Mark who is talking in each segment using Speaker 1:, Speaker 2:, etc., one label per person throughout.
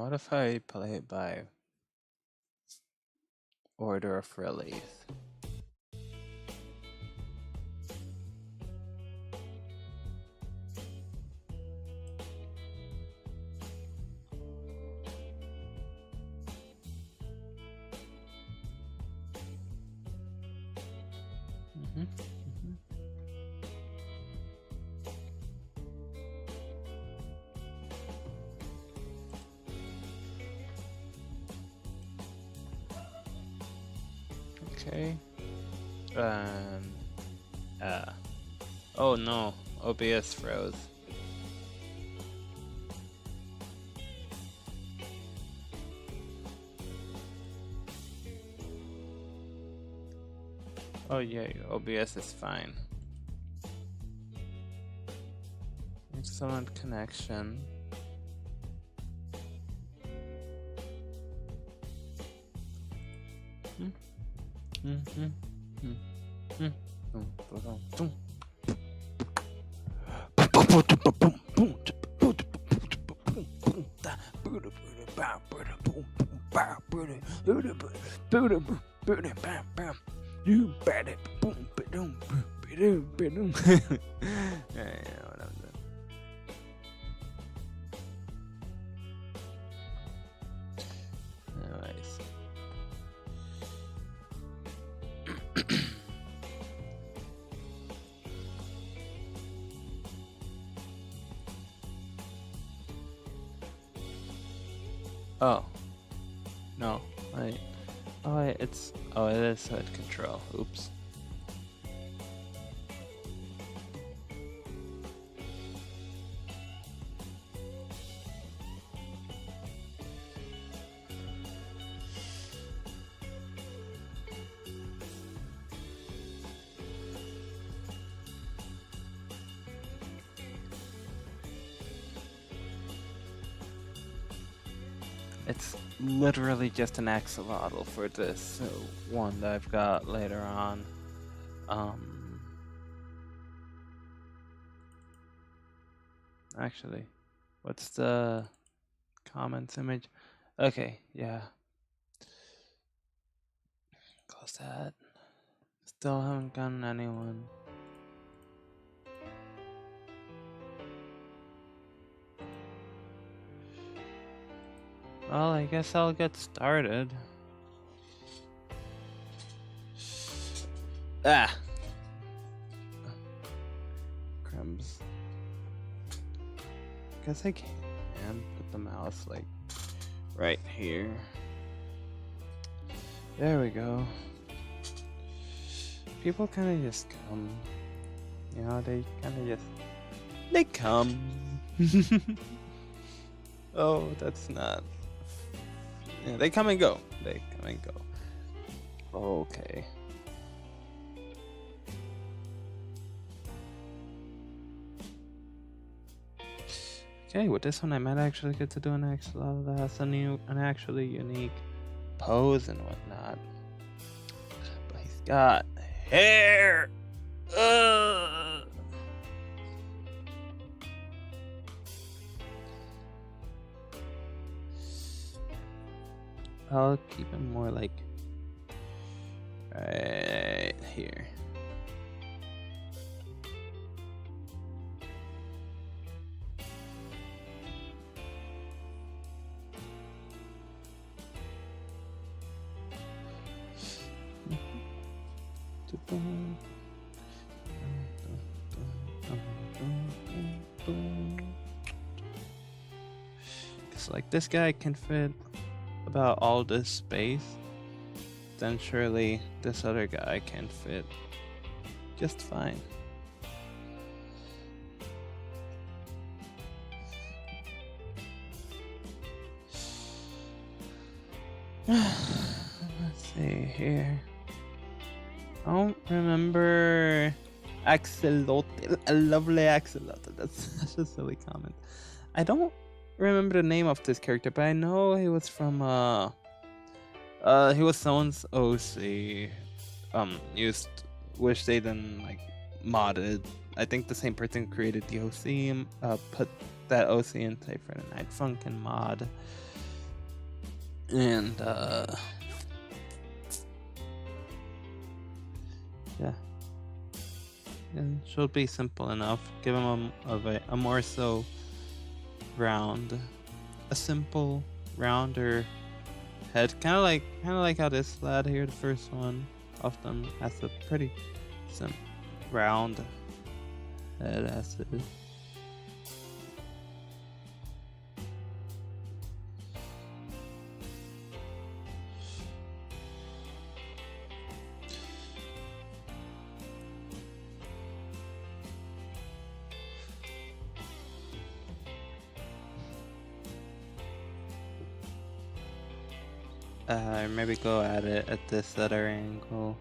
Speaker 1: What if I play it by order of release? Okay. Oh no, OBS froze. Oh yeah, OBS is fine. Excellent connection. You better boom boom boom boom. Yeah, what I'm doing. Anyways. Oh. No, wait. Oh, it's... Oh, it is head control. Oops. It's literally just an axolotl for this one that I've got later on. Actually, what's the comments image? Okay, yeah. Close that. Still haven't gotten anyone. Well, I guess I'll get started. Ah! Crumbs. Guess I can put the mouse like right here. There we go. People kind of just come. You know, they kind of just... They come. Oh, that's not... Yeah, they come and go. They come and go. Okay. Okay, with this one I might actually get to do an axolotl that has an actually unique pose and whatnot. But he's got hair! I'll keep him more like right here. Cause like this guy can fit about all this space, then surely this other guy can fit just fine. Let's see here. I don't remember Axolotl, a lovely axolotl. That's such a silly comment. I don't remember the name of this character, but I know he was from he was someone's OC. Used, which they then like modded. I think the same person who created the OC put that OC into Friday Night Funkin' mod. And yeah. And should be simple enough. Give him a more so round, a simple rounder head, kind of like how this lad here, the first one, often has a pretty round head as it is. Maybe go at it at this other angle.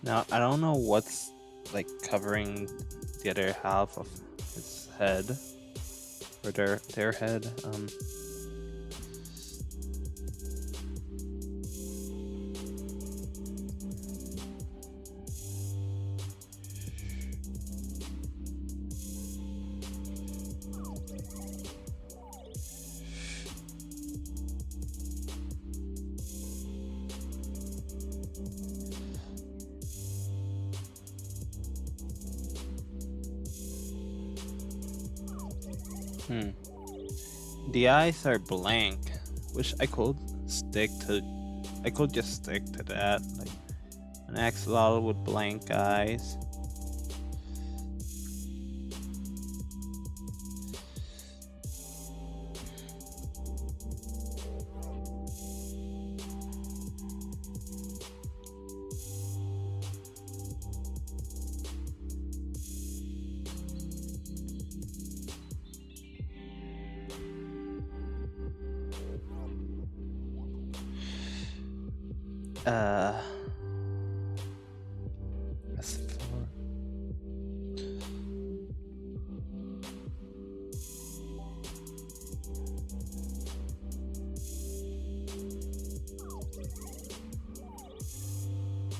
Speaker 1: Now, I don't know what's like covering the other half of his head, or their head. The eyes are blank, which I could just stick to that, like an axolotl with blank eyes.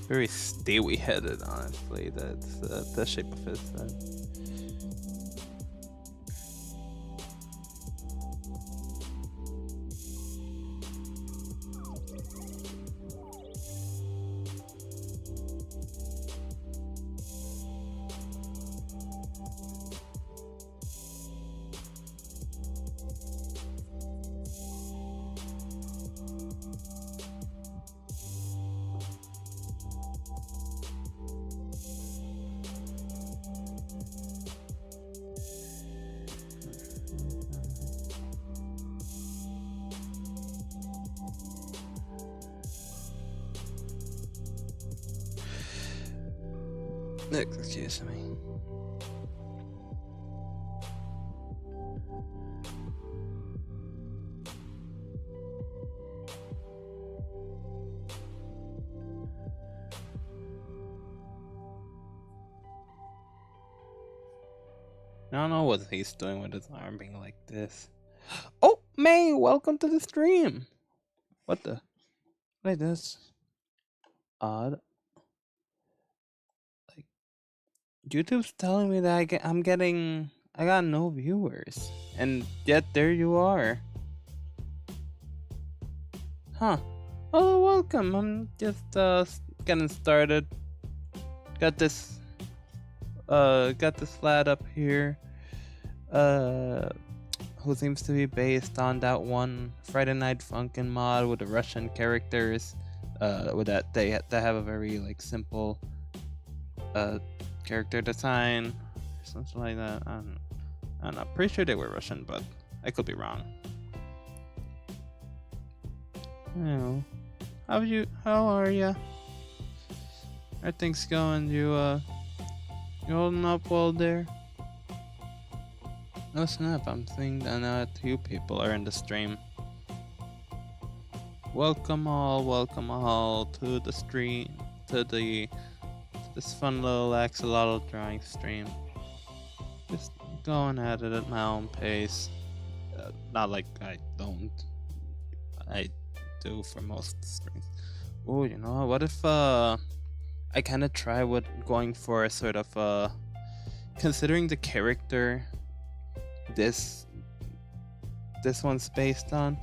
Speaker 1: Very steely-headed, honestly. That's the shape of his head. Excuse me. I don't know what he's doing with his arm being like this. Oh, May, welcome to the stream. What the? Like this? Odd. Like, YouTube's telling me that I got no viewers, and yet there you are. Huh? Oh, welcome. I'm just getting started. Got this lad up here. who seems to be based on that one Friday Night Funkin' mod with the Russian characters. With that they have a very like simple character design or something like that. I'm not pretty sure they were Russian, but I could be wrong. Oh, how are you? Are things going? You holding up well there? Oh snap, I'm seeing that 2 people are in the stream. Welcome all to the stream, to this fun little axolotl drawing stream. Just going at it at my own pace. Not like I don't. I do for most streams. Oh, you know, what if I kind of try with going for a sort of considering the character this one's based on,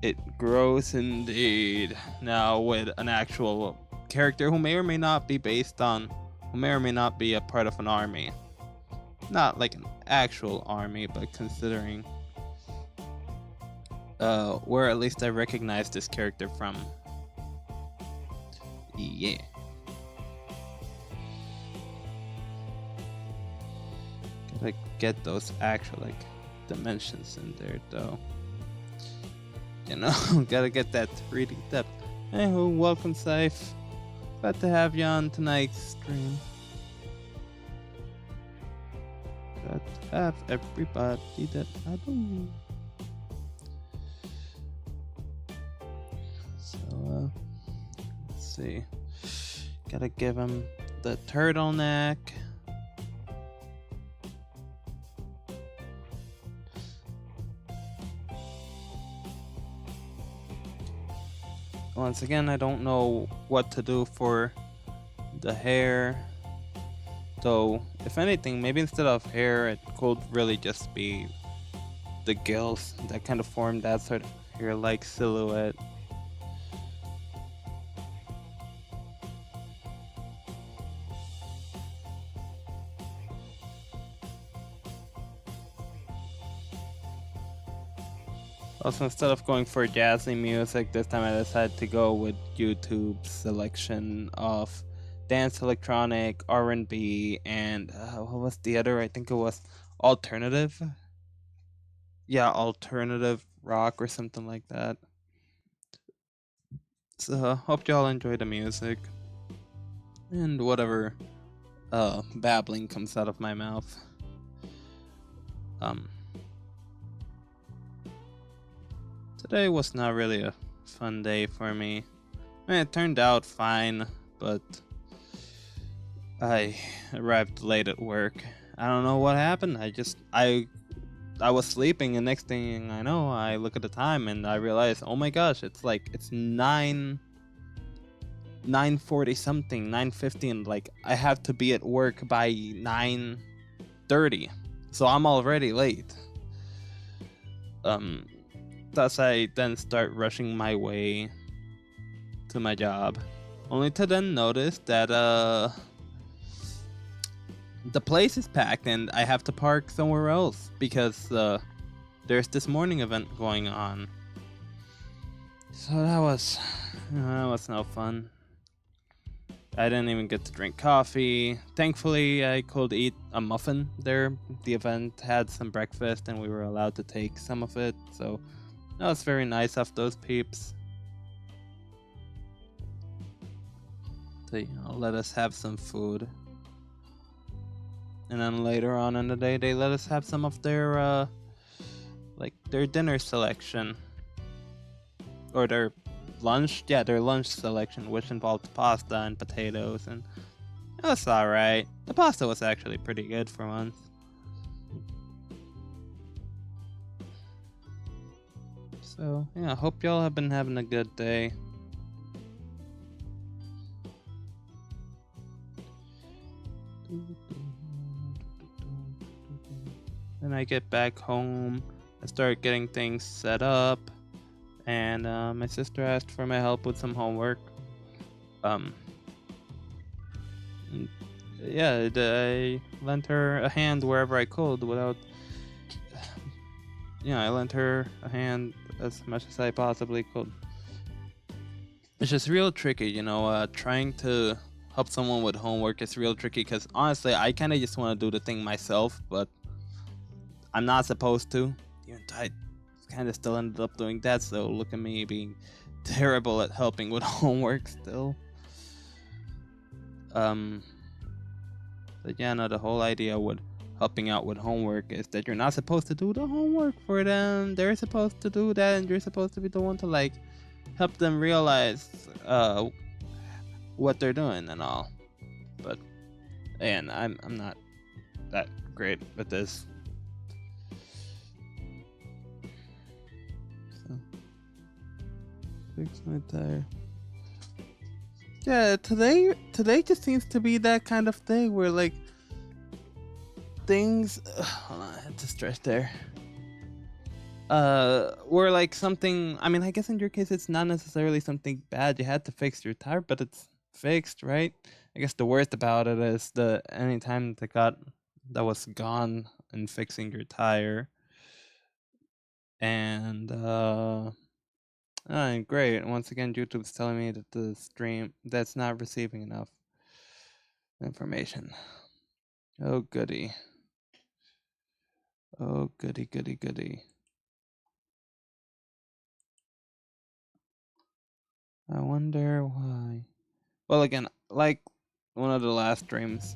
Speaker 1: it grows indeed now with an actual character who may or may not be based on, who may or may not be a part of an army. Not like an actual army, but considering where at least I recognize this character from. Yeah. Gotta get those actual like dimensions in there though. You know, gotta get that 3D depth. Hey, welcome Safe. Glad to have you on tonight's stream. Glad to have everybody that I believe. So, let's see. Gotta give him the turtleneck. Once again, I don't know what to do for the hair. So, if anything, maybe instead of hair, it could really just be the gills that kind of form that sort of hair-like silhouette. Also, instead of going for jazzy music, this time I decided to go with YouTube's selection of dance, electronic, R&B, and what was the other? I think it was alternative. Yeah, alternative rock or something like that. So, hope y'all enjoy the music and whatever babbling comes out of my mouth. Today was not really a fun day for me. I mean, it turned out fine, but I arrived late at work. I don't know what happened. I was sleeping, and next thing I know, I look at the time and I realize, oh my gosh, it's 9:40 something, 9:50, and like I have to be at work by 9:30, so I'm already late. Thus, I then start rushing my way to my job, only to then notice that the place is packed and I have to park somewhere else because there's this morning event going on. So that was no fun. I didn't even get to drink coffee. Thankfully, I could eat a muffin there. The event had some breakfast and we were allowed to take some of it, so that was very nice of those peeps. To, let us have some food. And then later on in the day, they let us have some of their their dinner selection. Or their lunch selection, which involved pasta and potatoes, and it was alright. The pasta was actually pretty good for once. So, yeah, I hope y'all have been having a good day. Then I get back home, I start getting things set up, and my sister asked for my help with some homework. Yeah, I lent her a hand wherever I could without I lent her a hand as much as I possibly could. It's just real tricky, trying to help someone with homework is real tricky because honestly, I kind of just want to do the thing myself, but I'm not supposed to. Even though I kind of still ended up doing that, so look at me being terrible at helping with homework still. But yeah, no, the whole idea with helping out with homework is that you're not supposed to do the homework for them. They're supposed to do that, and you're supposed to be the one to like help them realize what they're doing and all. But and I'm not that great with this. So fix my tire. Yeah, today just seems to be that kind of thing where like things hold on, I had to stretch there. Where like something, I mean, I guess in your case it's not necessarily something bad. You had to fix your tire, but it's fixed, right? I guess the worst about it is the anytime that was gone in fixing your tire. And great. Once again, YouTube's telling me that the stream that's not receiving enough information. Oh goody. Oh goody goody goody. I wonder why. Well, again, like one of the last streams,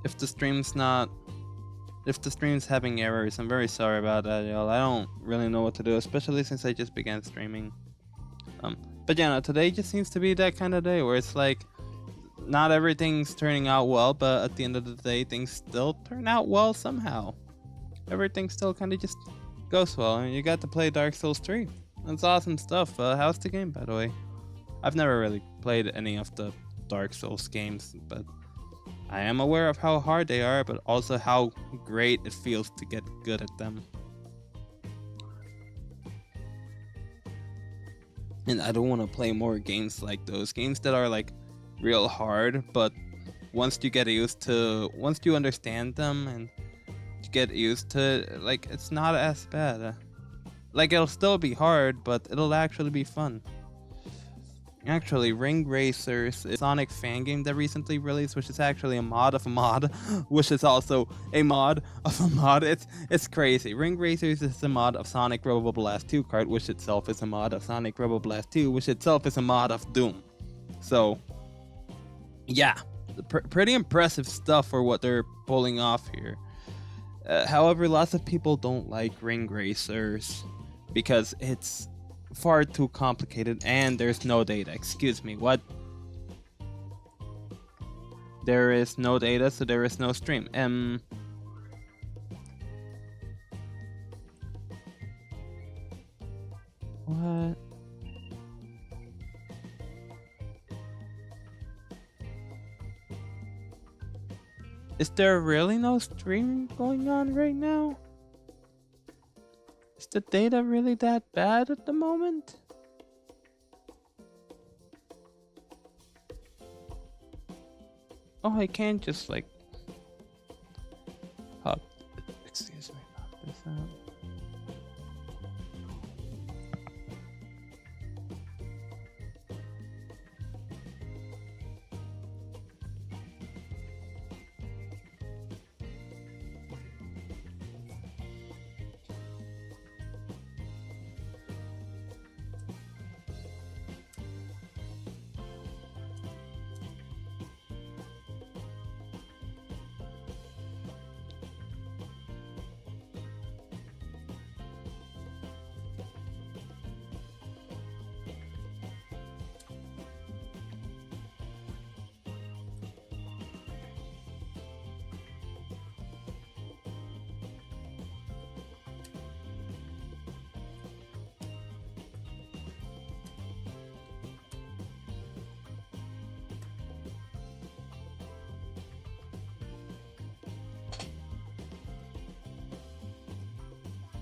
Speaker 1: if the stream's having errors, I'm very sorry about that, y'all. I don't really know what to do, especially since I just began streaming. But yeah, no, today just seems to be that kind of day where it's like not everything's turning out well, but at the end of the day, things still turn out well somehow. Everything still kind of just goes well, and you got to play Dark Souls 3. That's awesome stuff. How's the game, by the way? I've never really played any of the Dark Souls games, but I am aware of how hard they are, but also how great it feels to get good at them. And I don't want to play more games like those. Games that are like real hard, but once you understand them and you get used to it, like it's not as bad. Like it'll still be hard, but it'll actually be fun. Actually, Ring Racers is a Sonic fan game that recently released, which is actually a mod of a mod, which is also a mod of a mod. It's crazy. Ring Racers is a mod of Sonic Rebel Blast 2 kart, which itself is a mod of Sonic Rebel Blast 2, which itself is a mod of Doom. So, yeah, pretty impressive stuff for what they're pulling off here. However, lots of people don't like Ring Racers because it's far too complicated and there's no data. Excuse me, what? There is no data, so there is no stream. What? Is there really no stream going on right now? Is the data really that bad at the moment? Oh, I can't just like pop. Excuse me, pop this out.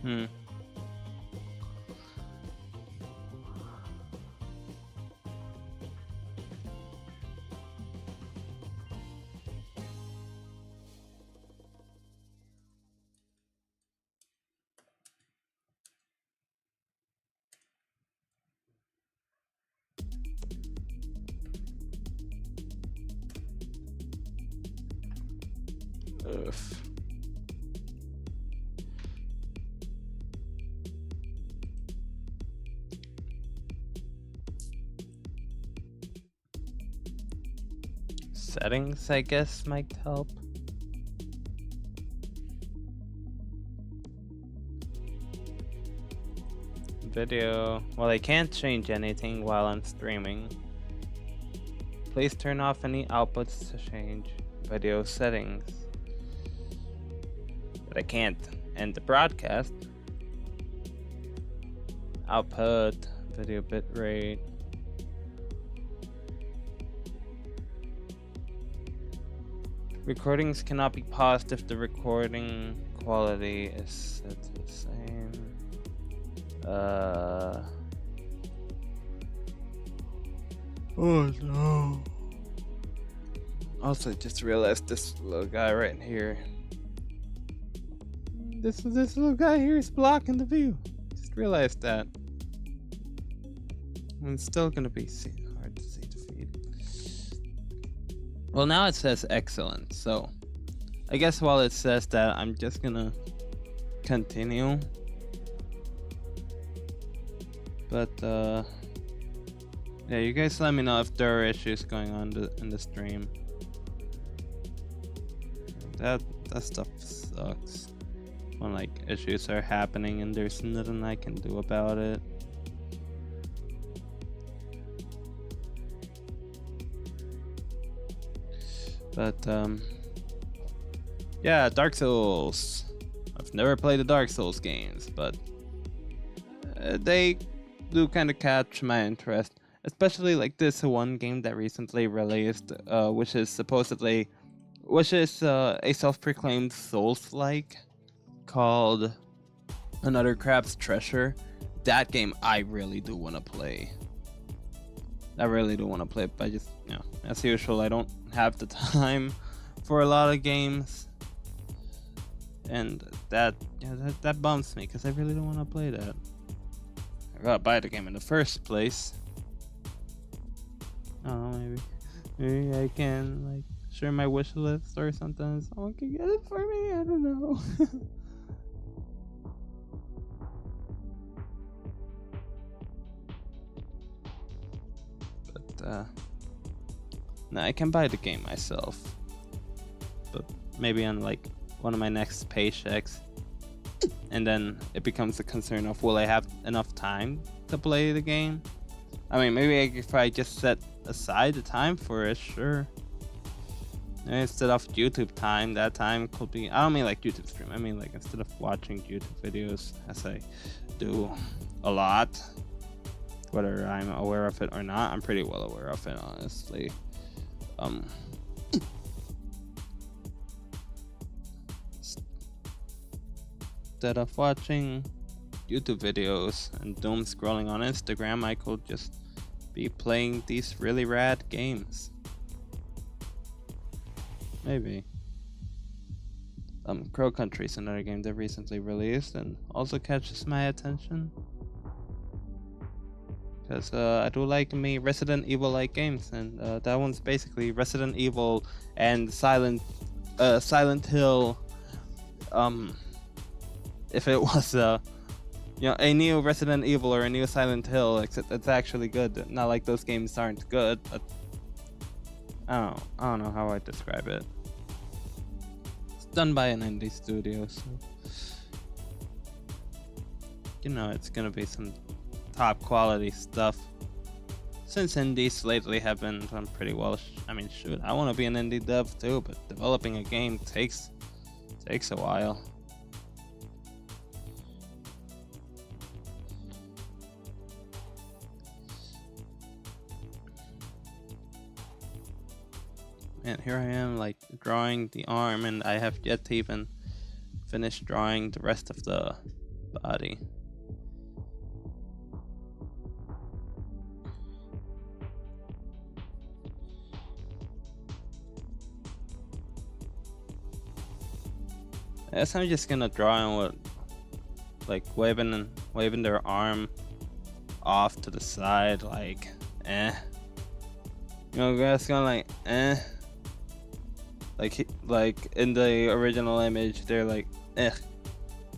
Speaker 1: Hmm. Oof. Settings, I guess, might help. Video. Well, I can't change anything while I'm streaming. Please turn off any outputs to change video settings. But I can't end the broadcast. Output, video bitrate. Recordings cannot be paused if the recording quality is set to the same. Oh no. Also, I just realized this little guy right here. This little guy here is blocking the view. Just realized that. And it's still gonna be hard to see the feed. Well, now it says excellent, so I guess while it says that, I'm just gonna continue. But yeah, you guys let me know if there are issues going on in the stream. That stuff sucks when like issues are happening and there's nothing I can do about it. But yeah, Dark Souls. I've never played the Dark Souls games, but they do kind of catch my interest, especially like this one game that recently released, which is a self-proclaimed Souls-like called Another Crab's Treasure. That game I really do want to play. I really do want to play, but I just, you know, as usual, I don't have the time for a lot of games, and that bums me because I really don't want to play that. I gotta buy the game in the first place. I don't know, maybe I can like share my wish list or something. Someone can get it for me. I don't know. But no, I can buy the game myself. But maybe on like one of my next paychecks. And then it becomes a concern of, will I have enough time to play the game? I mean, maybe if I just set aside the time for it, sure. And instead of YouTube time, that time could be, I don't mean like YouTube stream, I mean like instead of watching YouTube videos, as I do a lot, whether I'm aware of it or not, I'm pretty well aware of it, honestly. Instead of watching YouTube videos and doom scrolling on Instagram, I could just be playing these really rad games. Maybe. Crow Country is another game that recently released and also catches my attention. Because I do like me Resident Evil like games, and that one's basically Resident Evil and Silent Hill. If it was a new Resident Evil or a new Silent Hill, except it's actually good. Not like those games aren't good, but I don't know how I describe it. It's done by an indie studio, so you know it's gonna be some top quality stuff. Since indies lately have been done pretty well, I mean, shoot, I want to be an indie dev too, but developing a game takes a while. And here I am, like, drawing the arm, and I have yet to even finish drawing the rest of the body. I guess I'm just gonna draw on what, like, waving their arm off to the side, like, You know, guys going like, Like in the original image, they're like, eh.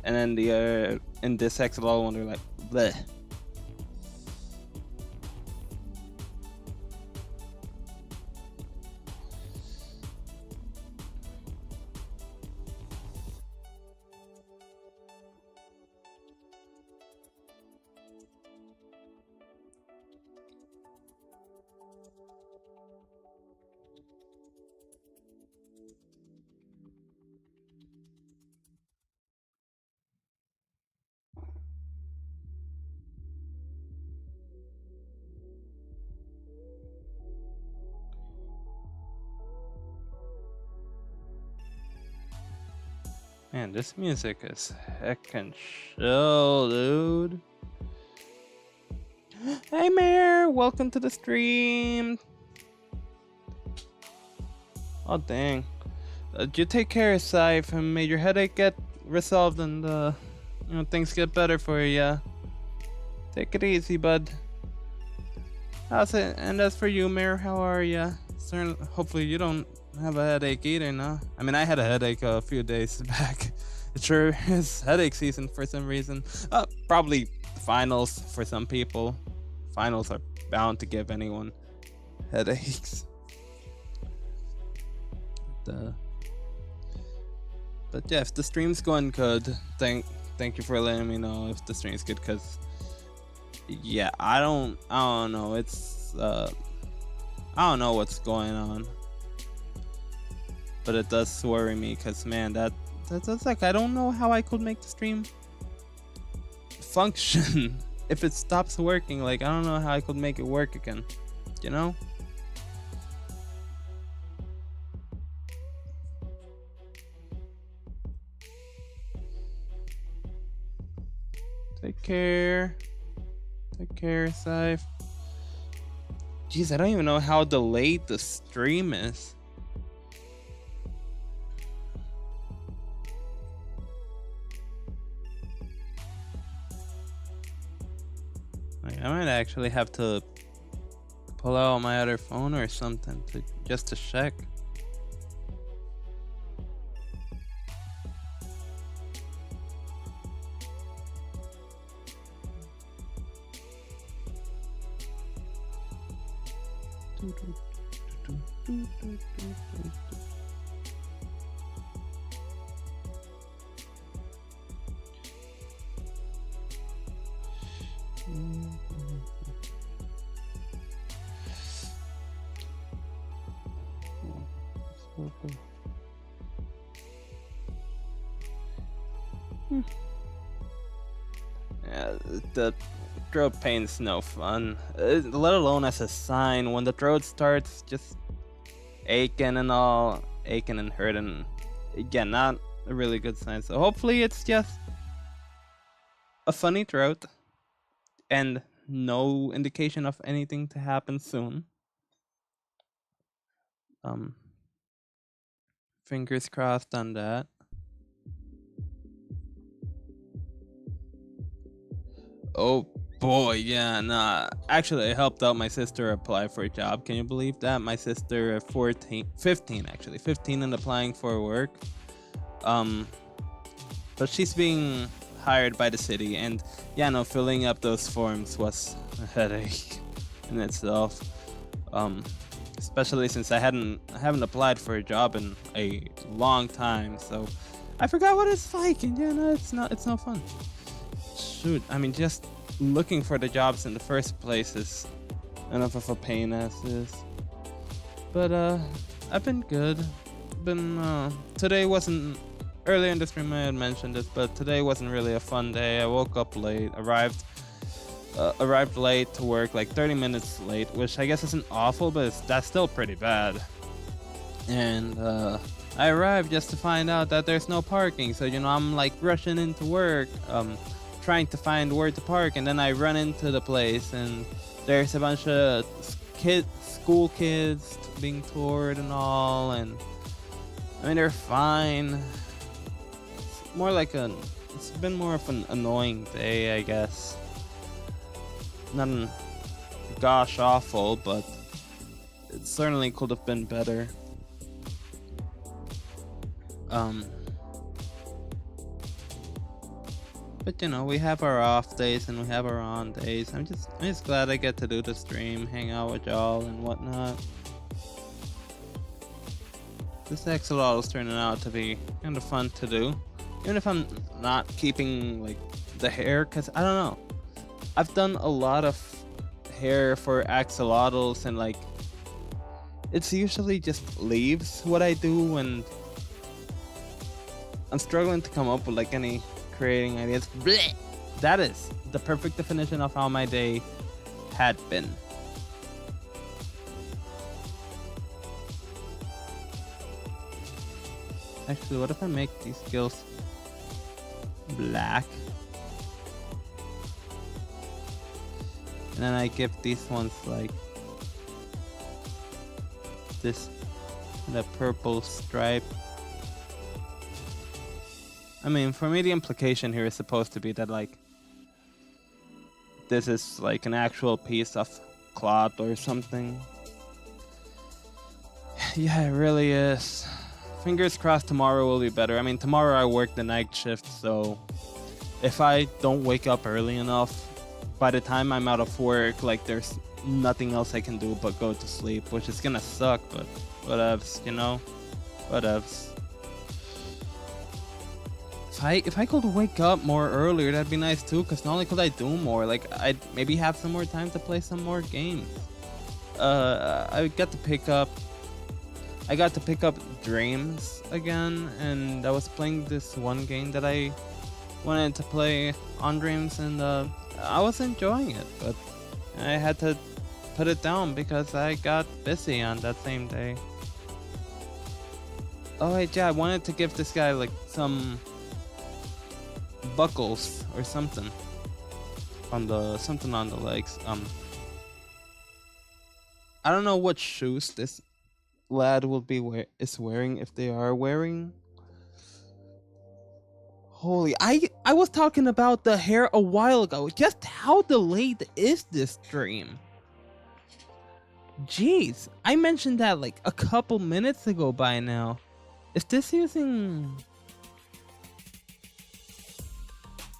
Speaker 1: And then the in this axolotl one, they're like, bleh. Man, this music is heckin' chill, dude. Hey, Mayor, welcome to the stream. Oh, dang. Did you take care of Saif and made your headache get resolved and, things get better for you? Yeah? Take it easy, bud. How's it? And as for you, Mayor, how are ya? Hopefully you don't have a headache either, no? I mean, I had a headache a few days back. It sure is headache season for some reason. Probably finals for some people. Finals are bound to give anyone headaches. But yeah, if the stream's going good, thank you for letting me know if the stream's good, cause yeah, I don't know. It's I don't know what's going on, but it does worry me, cause man, that's like, I don't know how I could make the stream function if it stops working. Like, I don't know how I could make it work again, you know? Take care, Saif. Jeez, I don't even know how delayed the stream is. Like, I might actually have to pull out my other phone or something just to check. Yeah, the throat pain's no fun, let alone as a sign. When the throat starts just aching and hurting, again, not a really good sign. So hopefully it's just a funny throat and no indication of anything to happen soon. Fingers crossed on that. Oh boy, yeah, nah. Actually, I helped out my sister apply for a job. Can you believe that? My sister, 15 actually, 15 and applying for work. But she's being hired by the city, and yeah, no, filling up those forms was a headache in itself. Especially since I haven't applied for a job in a long time, so I forgot what it's like, and yeah, no, it's no fun. Shoot, I mean, just looking for the jobs in the first place is enough of a pain as is. But I've been good. Today wasn't, earlier in the stream I had mentioned this, but today wasn't really a fun day. I woke up late, arrived late to work, like 30 minutes late, which I guess isn't awful, but that's still pretty bad. And I arrived just to find out that there's no parking, so I'm like rushing into work, trying to find where to park, and then I run into the place and there's a bunch of school kids being toured and all, and I mean, they're fine. It's been more of an annoying day, I guess. Nothing gosh awful, but it certainly could have been better. But you know, we have our off days and we have our on days. I'm just glad I get to do the stream, hang out with y'all and whatnot. This axolotl is turning out to be kind of fun to do, even if I'm not keeping like the hair, cause I don't know. I've done a lot of hair for axolotls and like it's usually just leaves what I do when I'm struggling to come up with like any creating ideas. Blech! That is the perfect definition of how my day had been. Actually, what if I make these gills black? And then I give these ones like this, the purple stripe. I mean, for me, the implication here is supposed to be that like this is like an actual piece of cloth or something. Yeah, it really is. Fingers crossed tomorrow will be better. I mean, tomorrow I work the night shift, so if I don't wake up early enough, by the time I'm out of work, like there's nothing else I can do but go to sleep, which is gonna suck, but whatevs, you know? Whatevs. If I could wake up more earlier, that'd be nice too, because not only could I do more, like I'd maybe have some more time to play some more games. I got to pick up Dreams again, and I was playing this one game that I wanted to play on Dreams, and I was enjoying it, but I had to put it down because I got busy on that same day. Oh wait, yeah, I wanted to give this guy like some buckles or something on the legs. I don't know what shoes this lad will be wearing, if they are wearing. Holy, I was talking about the hair a while ago. Just how delayed is this stream? Jeez, I mentioned that like a couple minutes ago by now. Is this using...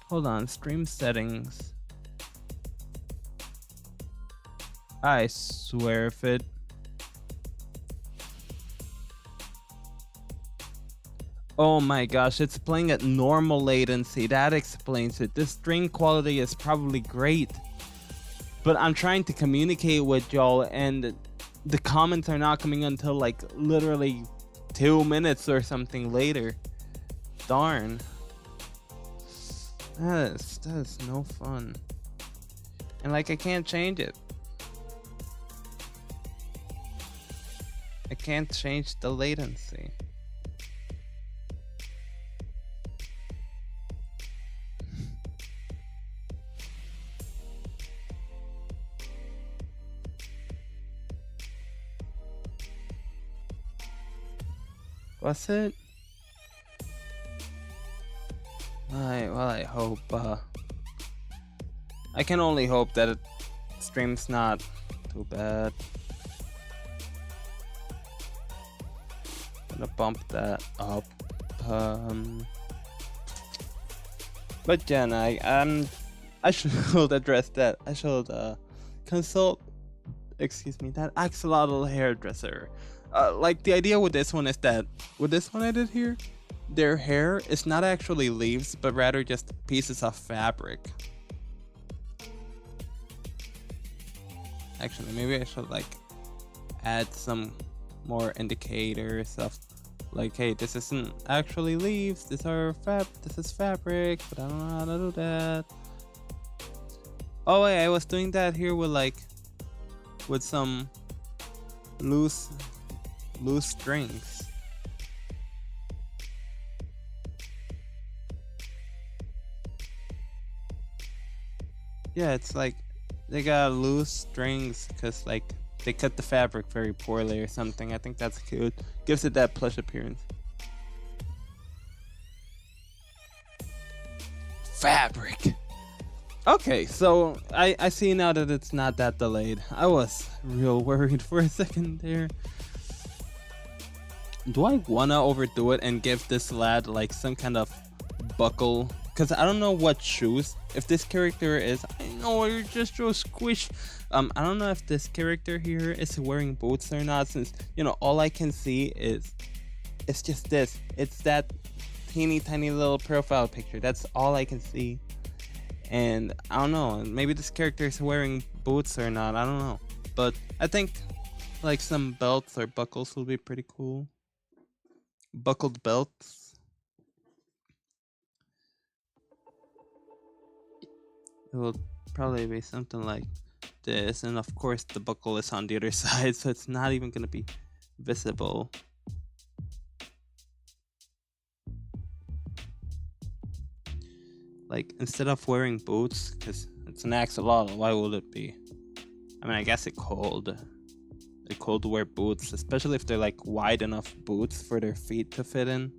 Speaker 1: Hold on, stream settings. I swear if it... Oh my gosh, it's playing at normal latency. That explains it. This stream quality is probably great. But I'm trying to communicate with y'all and the comments are not coming until like literally 2 minutes or something later. Darn. That is no fun. And like I can't change it. I can't change the latency. Was it? Well, I hope, I can only hope that it stream's not too bad. Gonna bump that up. But yeah, I should address that. I should consult, that axolotl hairdresser. Like the idea with this one is that with this one I did here, their hair is not actually leaves, but rather just pieces of fabric. Actually, maybe I should like add some more indicators of like, hey, this isn't actually leaves, this is fabric, but I don't know how to do that. Oh wait, I was doing that here with some loose strings. Yeah, it's like they got loose strings because like they cut the fabric very poorly or something. I think that's cute. Gives it that plush appearance. Fabric. Okay, so I see now that it's not that delayed. I was real worried for a second there. do I wanna overdo it and give this lad like some kind of buckle? Because I don't know what shoes. If this character is, I know you're just so squish. I don't know if this character here is wearing boots or not, since you know all I can see is it's just this. It's that teeny tiny little profile picture. That's all I can see. And I don't know, maybe this character is wearing boots or not, I don't know. But I think like some belts or buckles will be pretty cool. Buckled belts. It will probably be something like this, and of course the buckle is on the other side, so it's not even gonna be visible. Like instead of wearing boots, because it's an axolotl, why would it be? I mean, I guess it cold. It cold to wear boots, especially if they're like wide enough boots for their feet to fit in.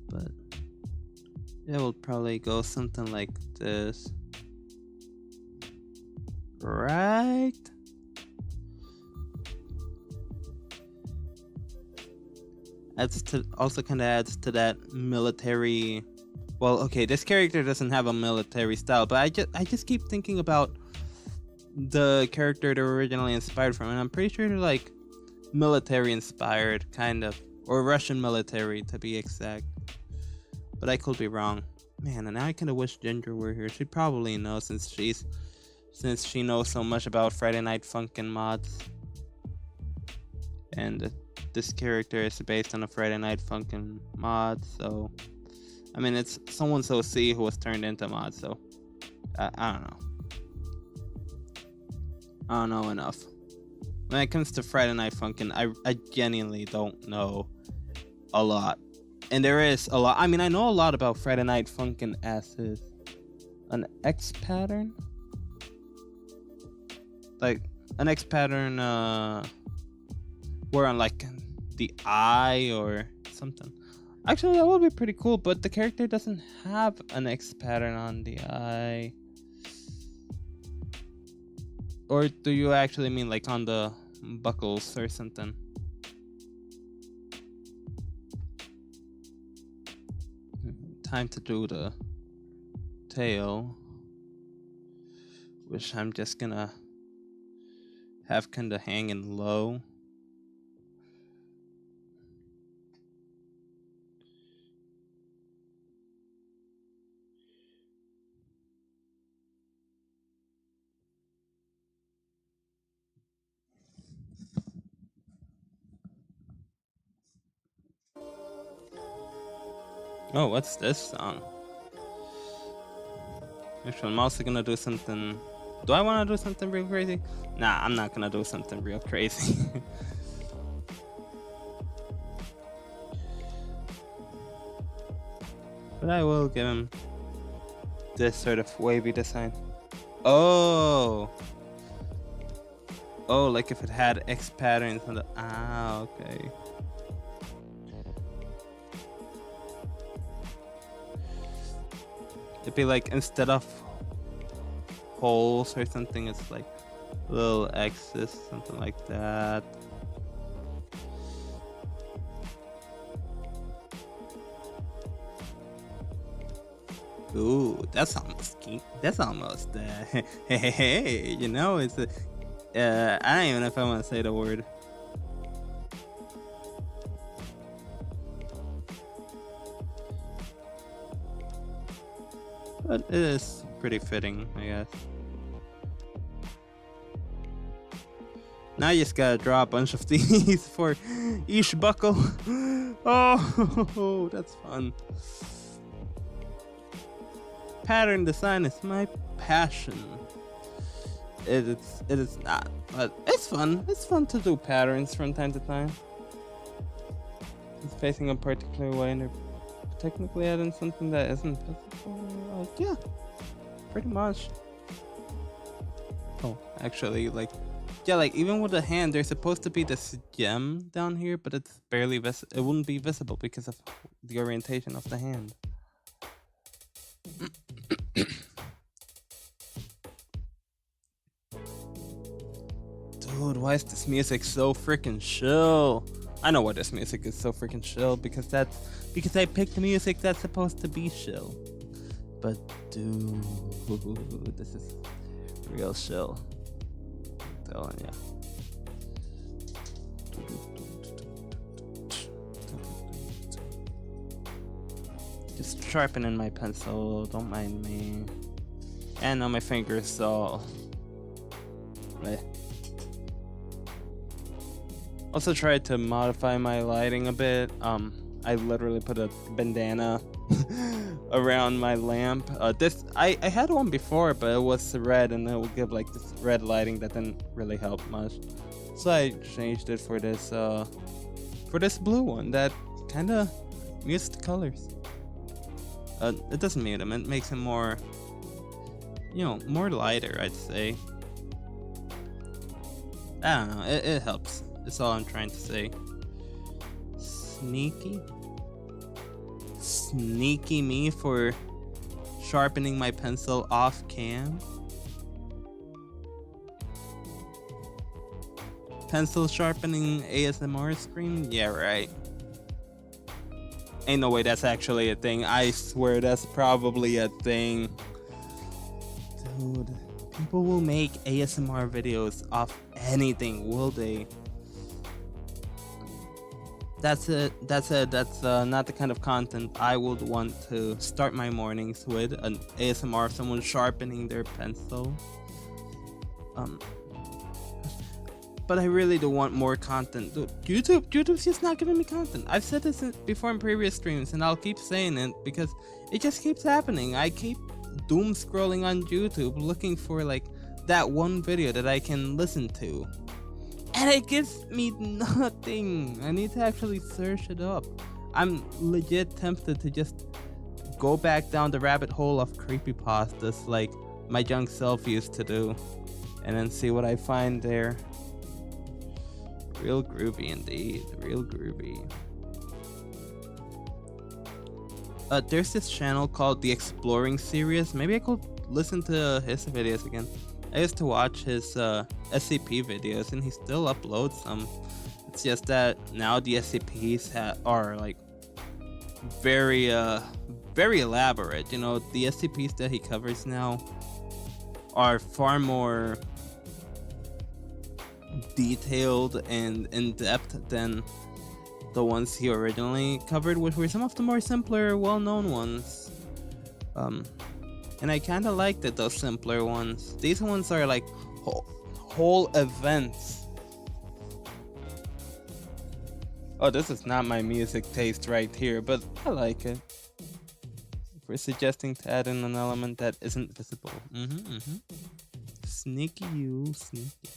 Speaker 1: But it will probably go something like this. Right? Also kind of adds to that military. Well, okay, this character doesn't have a military style, but I just keep thinking about the character they're originally inspired from, and I'm pretty sure they're like military inspired, kind of, or Russian military to be exact. But I could be wrong. Man, and now I kind of wish Ginger were here. She'd probably know since she knows so much about Friday Night Funkin' mods. And this character is based on a Friday Night Funkin' mod, so I mean it's someone so C who was turned into mod, so I don't know. I don't know enough. When it comes to Friday Night Funkin', I genuinely don't know a lot. And there is a lot. I mean, I know a lot about Friday Night Funkin' as is an X pattern. Like an X pattern where on like the eye or something. Actually, that would be pretty cool, but the character doesn't have an X pattern on the eye. Or do you actually mean like on the buckles or something? Time to do the tail, which I'm just gonna have kind of hanging low. Oh, what's this song? Actually, I'm also gonna do something. Do I want to do something real crazy? Nah, I'm not gonna do something real crazy. But I will give him this sort of wavy design. Oh! Oh, like if it had X patterns on the... Ah, okay. It'd be like, instead of holes or something, it's like little X's, something like that. Ooh, that's almost cute. That's almost hey, you know, it's a I don't even know if I want to say the word. But it is pretty fitting, I guess. Now you just gotta draw a bunch of these for each buckle. Oh, that's fun. Pattern design is my passion. It is not, but it's fun. It's fun to do patterns from time to time. It's facing a particular way, and they're technically adding something that isn't visible. Yeah, pretty much. Oh, actually, like, yeah, like even with the hand, there's supposed to be this gem down here, but it's barely it wouldn't be visible because of the orientation of the hand. Dude, why is this music so freaking chill? I know why this music is so freaking chill, because I picked the music that's supposed to be chill. But dude, this is real chill. I'm telling ya. Just sharpening my pencil, don't mind me. And on my fingers, so also tried to modify my lighting a bit. I literally put a bandana around my lamp. I had one before, but it was red, and it would give like this red lighting that didn't really help much. So I changed it for this blue one that kind of mutes the colors. It doesn't mute them. It makes them more, more lighter, I'd say. I don't know. It helps. That's all I'm trying to say. Sneaky me for sharpening my pencil off cam. Pencil sharpening ASMR stream? Yeah, right. Ain't no way that's actually a thing. I swear that's probably a thing. Dude, people will make ASMR videos off anything, will they? That's not the kind of content I would want to start my mornings with. An ASMR of someone sharpening their pencil. But I really do want more content. Dude, YouTube's just not giving me content. I've said this before in previous streams, and I'll keep saying it because it just keeps happening. I keep doom scrolling on YouTube looking for like that one video that I can listen to, and it gives me nothing. I need to actually search it up. I'm legit tempted to just go back down the rabbit hole of creepypastas like my young self used to do, and then see what I find there. Real groovy indeed, real groovy. There's this channel called The Exploring Series. Maybe I could listen to his videos again. I used to watch his SCP videos, and he still uploads some. It's just that now the SCPs are like very elaborate. The SCPs that he covers now are far more detailed and in-depth than the ones he originally covered, which were some of the more simpler, well-known ones. And I kind of liked those simpler ones. These ones are like whole events. Oh, this is not my music taste right here, but I like it. We're suggesting to add in an element that isn't visible. Sneaky you, sneaky.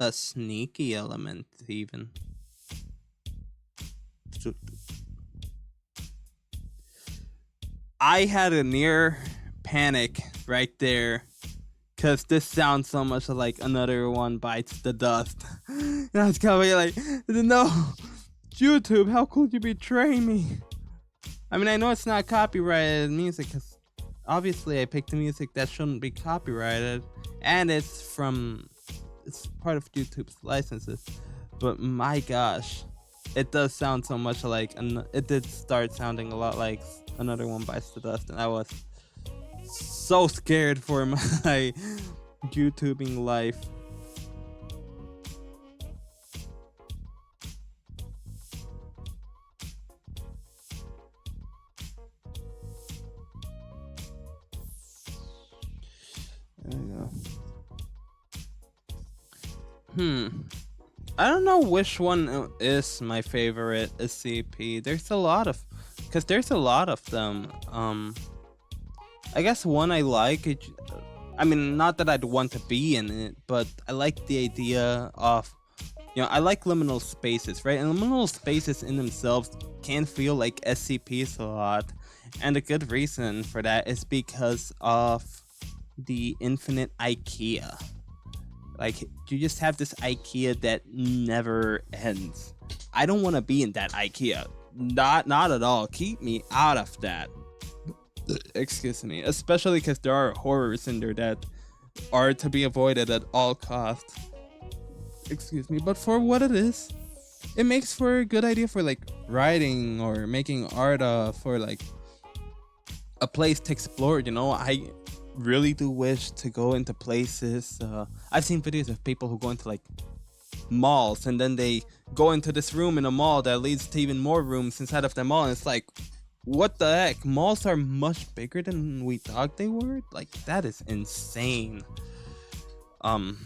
Speaker 1: A sneaky element, even. I had a near panic right there, because this sounds so much like Another One Bites the Dust. And I was kind of like, no, YouTube, how could you betray me? I mean, I know it's not copyrighted music, because obviously I picked the music that shouldn't be copyrighted, and it's part of YouTube's licenses, but my gosh, it does sound so much like, it did start sounding a lot like Another One Bites the Dust, and I was so scared for my YouTubing life. There we go. I don't know which one is my favorite SCP. There's a lot of them. I guess one I like, I mean, not that I'd want to be in it, but I like the idea of, I like liminal spaces, right? And liminal spaces in themselves can feel like SCPs a lot. And a good reason for that is because of the infinite IKEA. Like, you just have this IKEA that never ends. I don't want to be in that IKEA. Not at all. Keep me out of that. Excuse me. Especially because there are horrors in there that are to be avoided at all costs. Excuse me. But for what it is, it makes for a good idea for like writing or making art for like a place to explore. You know, I really do wish to go into places. I've seen videos of people who go into like malls and then they go into this room in a mall that leads to even more rooms inside of the mall, and it's like, what the heck? Malls are much bigger than we thought they were. Like, that is insane. And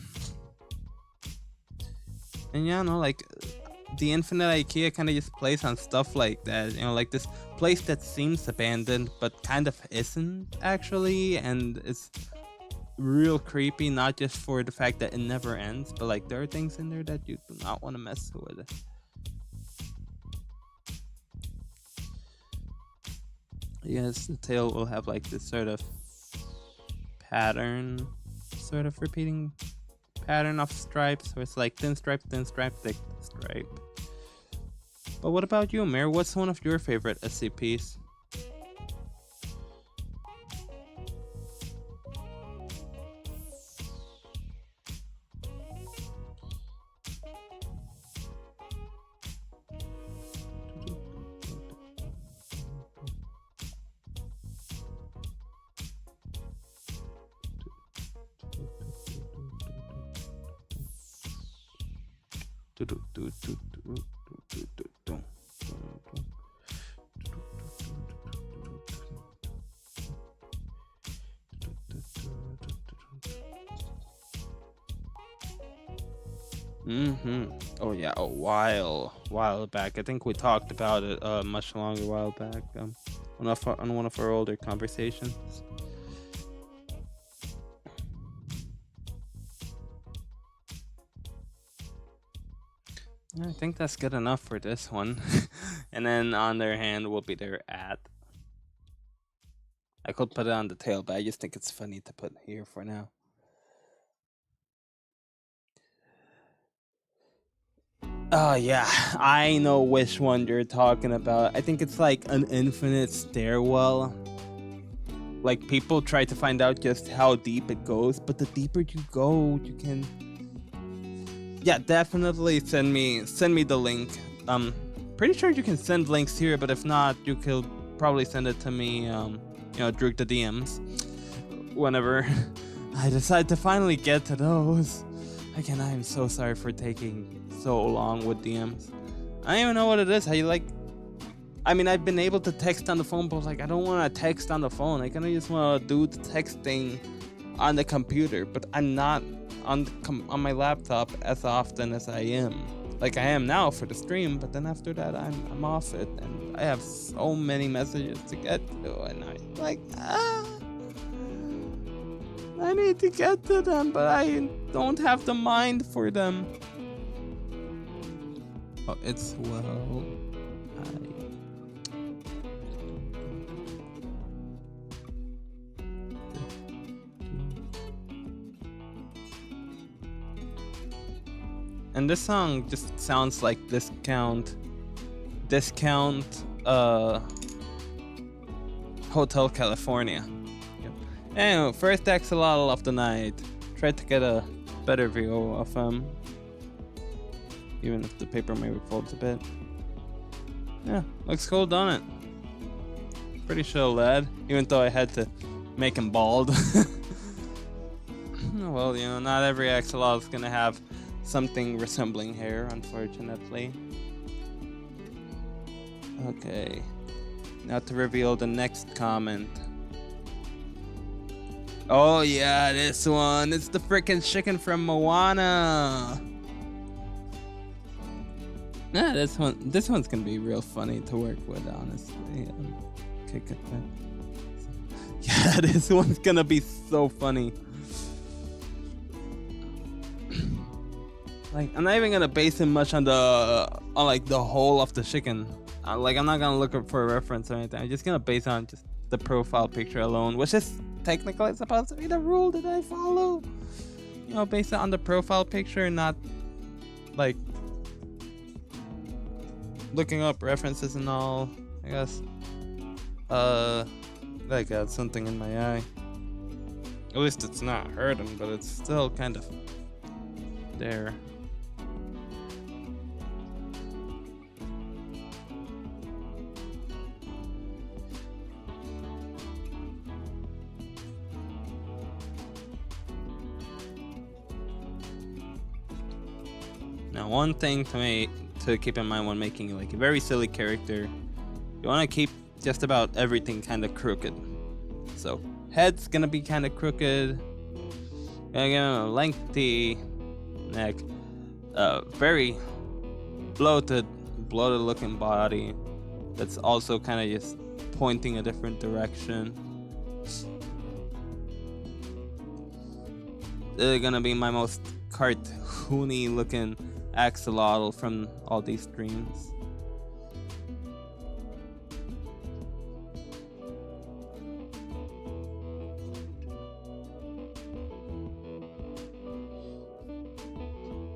Speaker 1: yeah, no, like the Infinite IKEA kind of just plays on stuff like that, you know, like this place that seems abandoned but kind of isn't actually, and it's real creepy, not just for the fact that it never ends, but like there are things in there that you do not want to mess with. Yes, the tail will have like this sort of pattern, sort of repeating pattern of stripes, where it's like thin stripe, thick stripe. But what about you, Mir? What's one of your favorite SCPs? Oh yeah, a while back. I think we talked about it much longer while back. On one of our older conversations. I think that's good enough for this one. And then on their hand will be their @ I could put it on the tail, but I just think it's funny to put here for now. Oh yeah, I know which one you're talking about. I think it's like an infinite stairwell. Like, people try to find out just how deep it goes, but the deeper you go, you can... Yeah, definitely send me the link. Pretty sure you can send links here, but if not, you could probably send it to me, you know, through the DMs. Whenever I decide to finally get to those. Again, I am so sorry for taking so long with DMs. I don't even know what it is. How you like... I mean, I've been able to text on the phone, but like, I don't want to text on the phone. I kind of just want to do the texting on the computer, but I'm not on my laptop as often as I am. Like I am now for the stream, but then after that, I'm off it, and I have so many messages to get to, and I'm like, I need to get to them, but I don't have the mind for them. Oh, it's well. And this song just sounds like discount Hotel California. Yep. Anyway, first axolotl of the night. Tried to get a better view of him, even if the paper maybe folds a bit. Yeah, looks cool, don't it? Pretty chill lad, even though I had to make him bald. Well, you know, not every axolotl is gonna have something resembling hair, unfortunately. Okay, now to reveal the next comment. Oh yeah, this one. It's the freaking chicken from Moana. Yeah, this one's gonna be real funny to work with, honestly. Okay, good. Yeah, this one's gonna be so funny. Like, I'm not even gonna base it much on like the whole of the chicken. Like, I'm not gonna look up for a reference or anything. I'm just gonna base on just the profile picture alone, which is technically supposed to be the rule that I follow. You know, based on the profile picture, not like looking up references and all, I guess. I got something in my eye. At least it's not hurting, but it's still kind of there. Now, one thing to keep in mind when making like a very silly character, you want to keep just about everything kind of crooked. So head's gonna be kind of crooked. Gonna get a lengthy neck, very bloated looking body that's also kind of just pointing a different direction. They're gonna be my most cartoony looking axolotl from all these streams.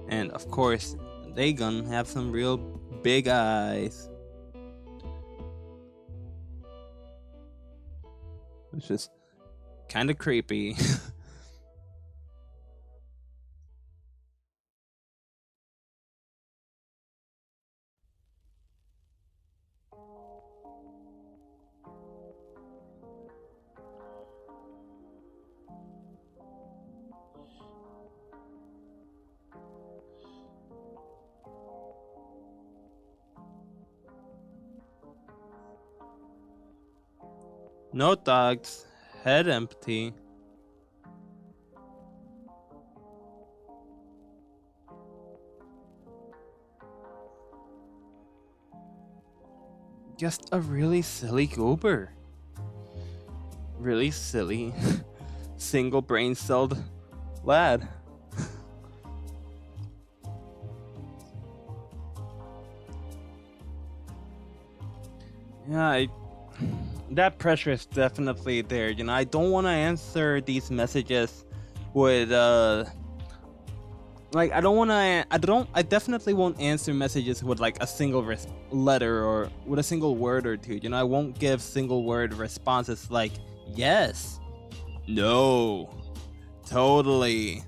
Speaker 1: And of course, they gonna have some real big eyes. Which is kind of creepy. No dogs, head empty. Just a really silly goober. Really silly, single brain celled lad. Yeah, that pressure is definitely there. You know, I don't want to answer these messages with like I definitely won't answer messages with like a single letter or with a single word or two. You know, I won't give single word responses like yes, no, totally.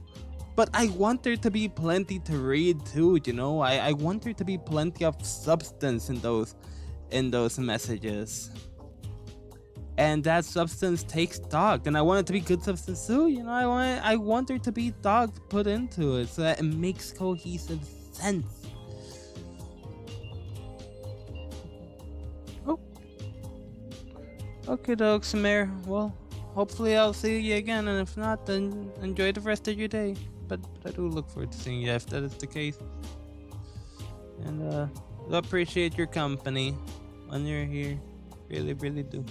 Speaker 1: But I want there to be plenty to read too, you know. I want there to be plenty of substance in those messages. And that substance takes thought, and I want it to be good substance too. You know, I want there to be thought put into it so that it makes cohesive sense. Oh, okay, doke, Samir. Well, hopefully I'll see you again, and if not, then enjoy the rest of your day. But I do look forward to seeing you if that is the case. And I appreciate your company when you're here. Really, really do.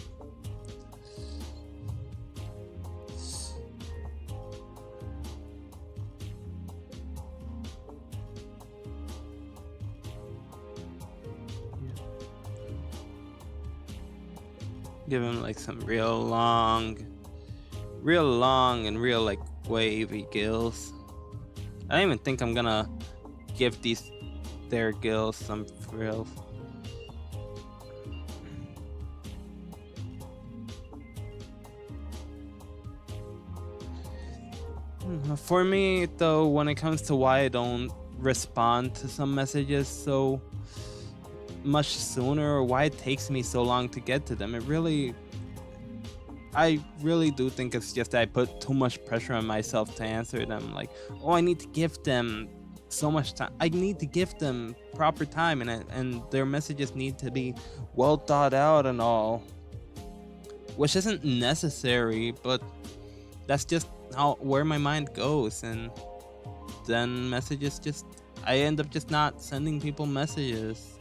Speaker 1: Give him like some real long and real like wavy gills. I don't even think I'm gonna give their gills some frills. For me though, when it comes to why I don't respond to some messages so much sooner, or why it takes me so long to get to them, I really do think it's just that I put too much pressure on myself to answer them. Like, oh, I need to give them so much time. I need to give them proper time, and their messages need to be well thought out and all, which isn't necessary, but that's just where my mind goes. And then I end up just not sending people messages.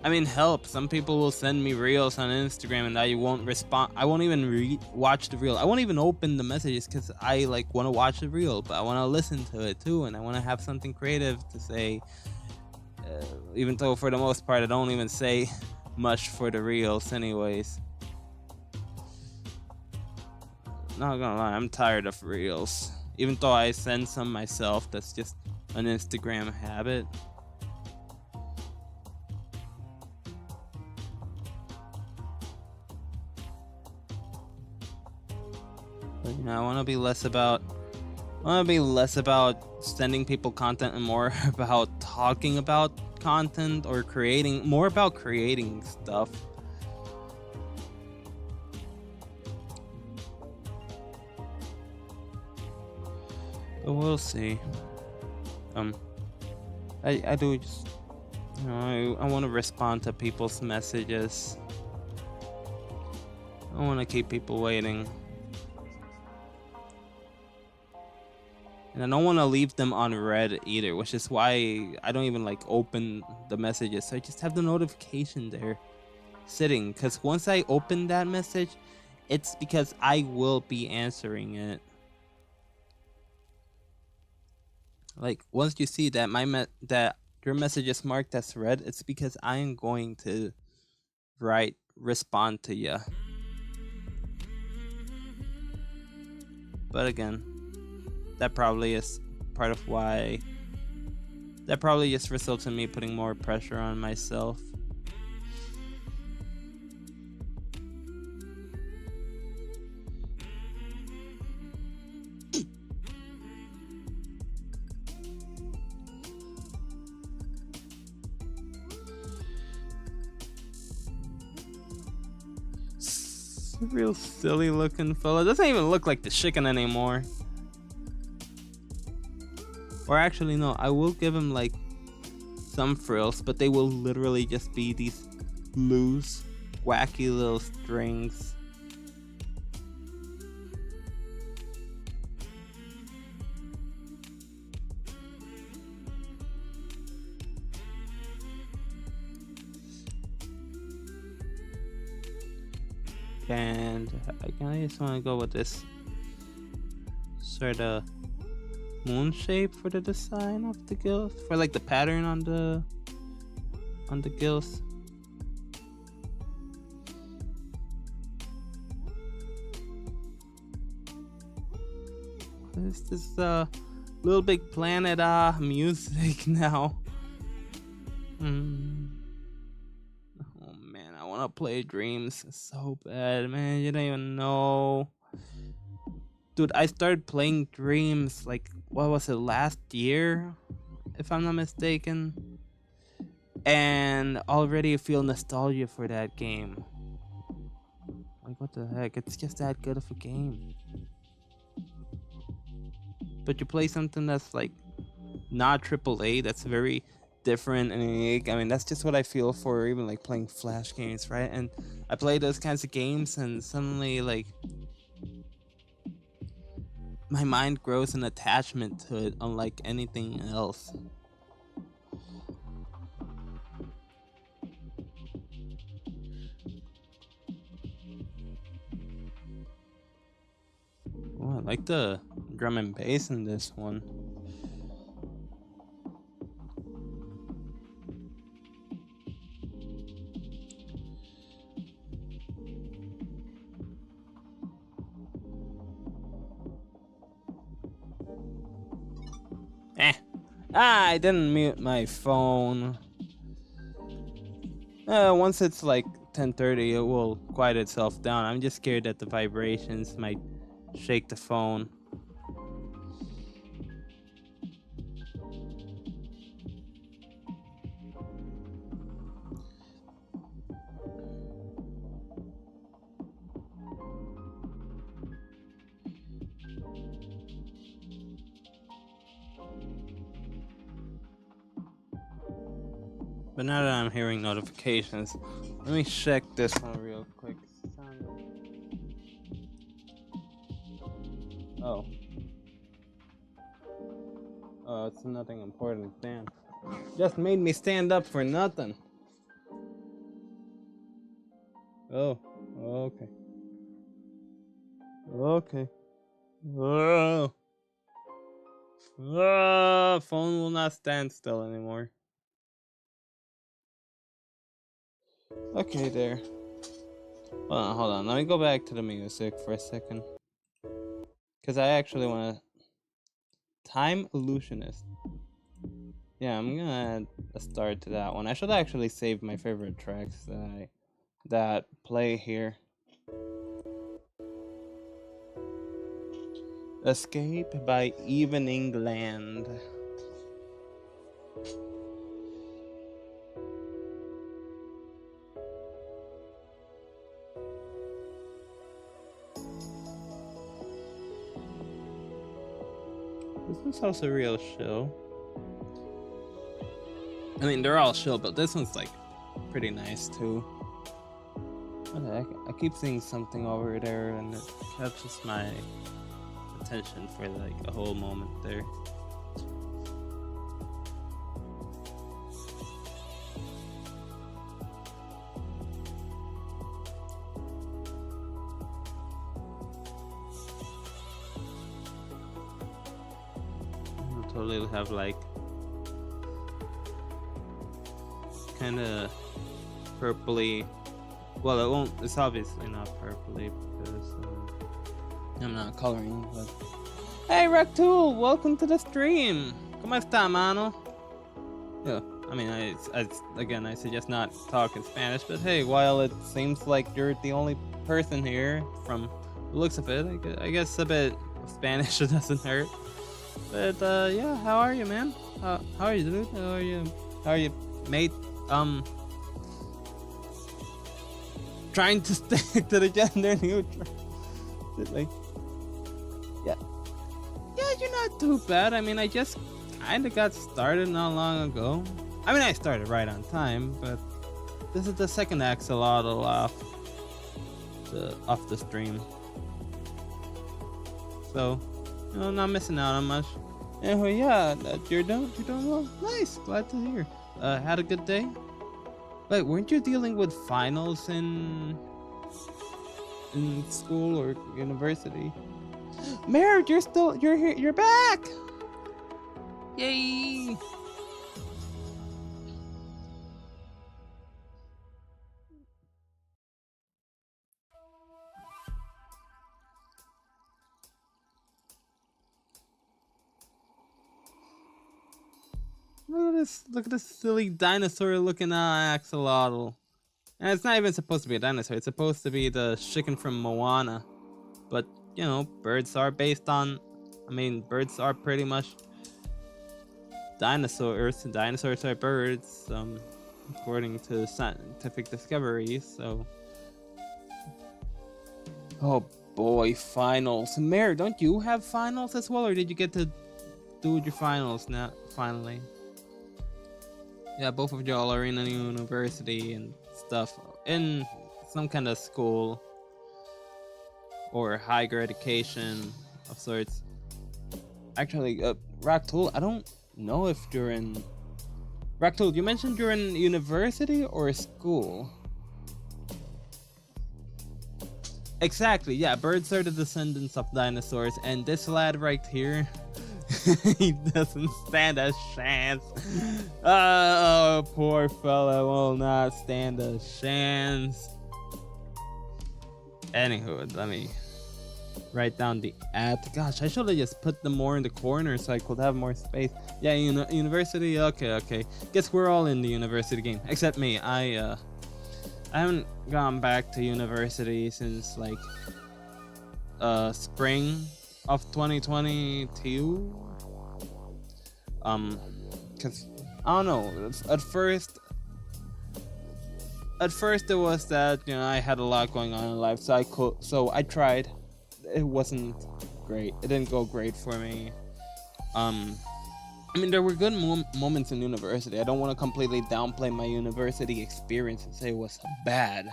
Speaker 1: I mean, help, some people will send me reels on Instagram and I won't respond. I won't even watch the reel. I won't even open the messages because I like want to watch the reel, but I want to listen to it too, and I want to have something creative to say. Even though for the most part I don't even say much for the reels anyways. Not gonna lie, I'm tired of reels. Even though I send some myself, that's just an Instagram habit. I want to be less about sending people content and more about talking about content or more about creating stuff. But we'll see. I do just, I want to respond to people's messages. I want to keep people waiting. And I don't want to leave them unread either, which is why I don't even like open the messages. So I just have the notification there sitting, because once I open that message, it's because I will be answering it. Like once you see that that your message is marked as read, it's because I am going to respond to you. But again, that probably is part of why. That probably just results in me putting more pressure on myself. Real silly looking fella. Doesn't even look like the chicken anymore. Or actually no, I will give him like some frills, but they will literally just be these loose, wacky little strings. And I kind of just want to go with this sort of moon shape for the design of the gills, for like the pattern on the gills. This is Little Big Planet music now. Oh man, I want to play Dreams so bad, man. You don't even know. Dude, I started playing Dreams like, what was it, last year? If I'm not mistaken. And already feel nostalgia for that game. Like, what the heck? It's just that good of a game. But you play something that's like not AAA, that's very different and unique. I mean, that's just what I feel for even like playing Flash games, right? And I play those kinds of games and suddenly like my mind grows an attachment to it unlike anything else. Oh, I like the drum and bass in this one. I didn't mute my phone. Once it's like 10:30, it will quiet itself down. I'm just scared that the vibrations might shake the phone. But now that I'm hearing notifications, let me check this one real quick. Oh. Oh, it's nothing important. Damn. Just made me stand up for nothing. Oh. Okay. Okay. Oh. Oh. Phone will not stand still anymore. Okay, there. Hold on. Let me go back to the music for a second. Because I actually want to... Time Illusionist. Yeah, I'm gonna add a start to that one. I should actually save my favorite tracks that play here. Escape by Evening Land. This one's also real chill. I mean, they're all chill, but this one's like pretty nice too. I keep seeing something over there, and it catches my attention for like a whole moment there. I'll totally have like kind of purpley. Well, it won't. It's obviously not purpley because I'm not coloring. But hey, Rectool, welcome to the stream. ¿Cómo está, mano? Yeah, I mean, I suggest not talk in Spanish, but hey, while it seems like you're the only person here, from the looks of it, I guess a bit of Spanish doesn't hurt. But yeah, how are you, man? How are you, dude? How are you, mate? Trying to stick to the gender neutral. Like, yeah, you're not too bad. I mean, I just kind of got started not long ago. I mean, I started right on time, but this is the second axolotl off the stream, so you know, not missing out on much. Anyway, yeah, you're doing well. Nice, glad to hear. Had a good day. Wait, weren't you dealing with finals in school or university? Merritt, you're here, you're back! Yay! Look at this silly dinosaur looking axolotl. And it's not even supposed to be a dinosaur, it's supposed to be the chicken from Moana. But, you know, birds are based on, I mean, birds are pretty much dinosaurs. Dinosaurs are birds, according to scientific discoveries, so. Oh boy, finals. Mare, don't you have finals as well, or did you get to do your finals now, finally? Yeah, both of y'all are in a university and stuff, in some kind of school or higher education of sorts. Actually, Raktul, I don't know if you're in... Raktul, you mentioned you're in university or school? Exactly, yeah, birds are the descendants of dinosaurs, and this lad right here, he doesn't stand a chance. Oh, poor fella will not stand a chance. Anywho, let me write down the ad. Gosh, I should have just put them more in the corner so I could have more space. Yeah, university. Okay. Guess we're all in the university game, except me. I haven't gone back to university since like spring of 2022. Cause I don't know. At first it was that, you know, I had a lot going on in life, so I tried. It wasn't great. It didn't go great for me. I mean, there were good moments in university. I don't want to completely downplay my university experience and say it was bad,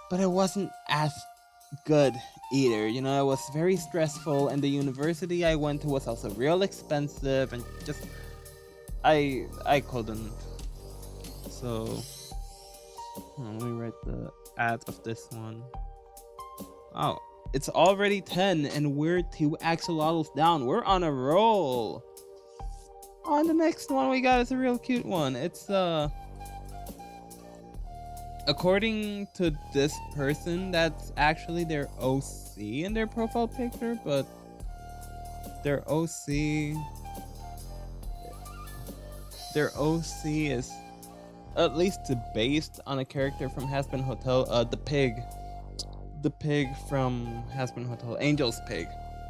Speaker 1: but it wasn't as good either. You know, it was very stressful, and the university I went to was also real expensive, and just I couldn't. So let me write the ad of this one. Oh, it's already 10 and we're 2 axolotls down. We're on a roll. On the next one we got is a real cute one. It's according to this person, that's actually their OC in their profile picture, but their OC is at least based on a character from Hazbin Hotel, the pig from Hazbin Hotel, Angel's pig.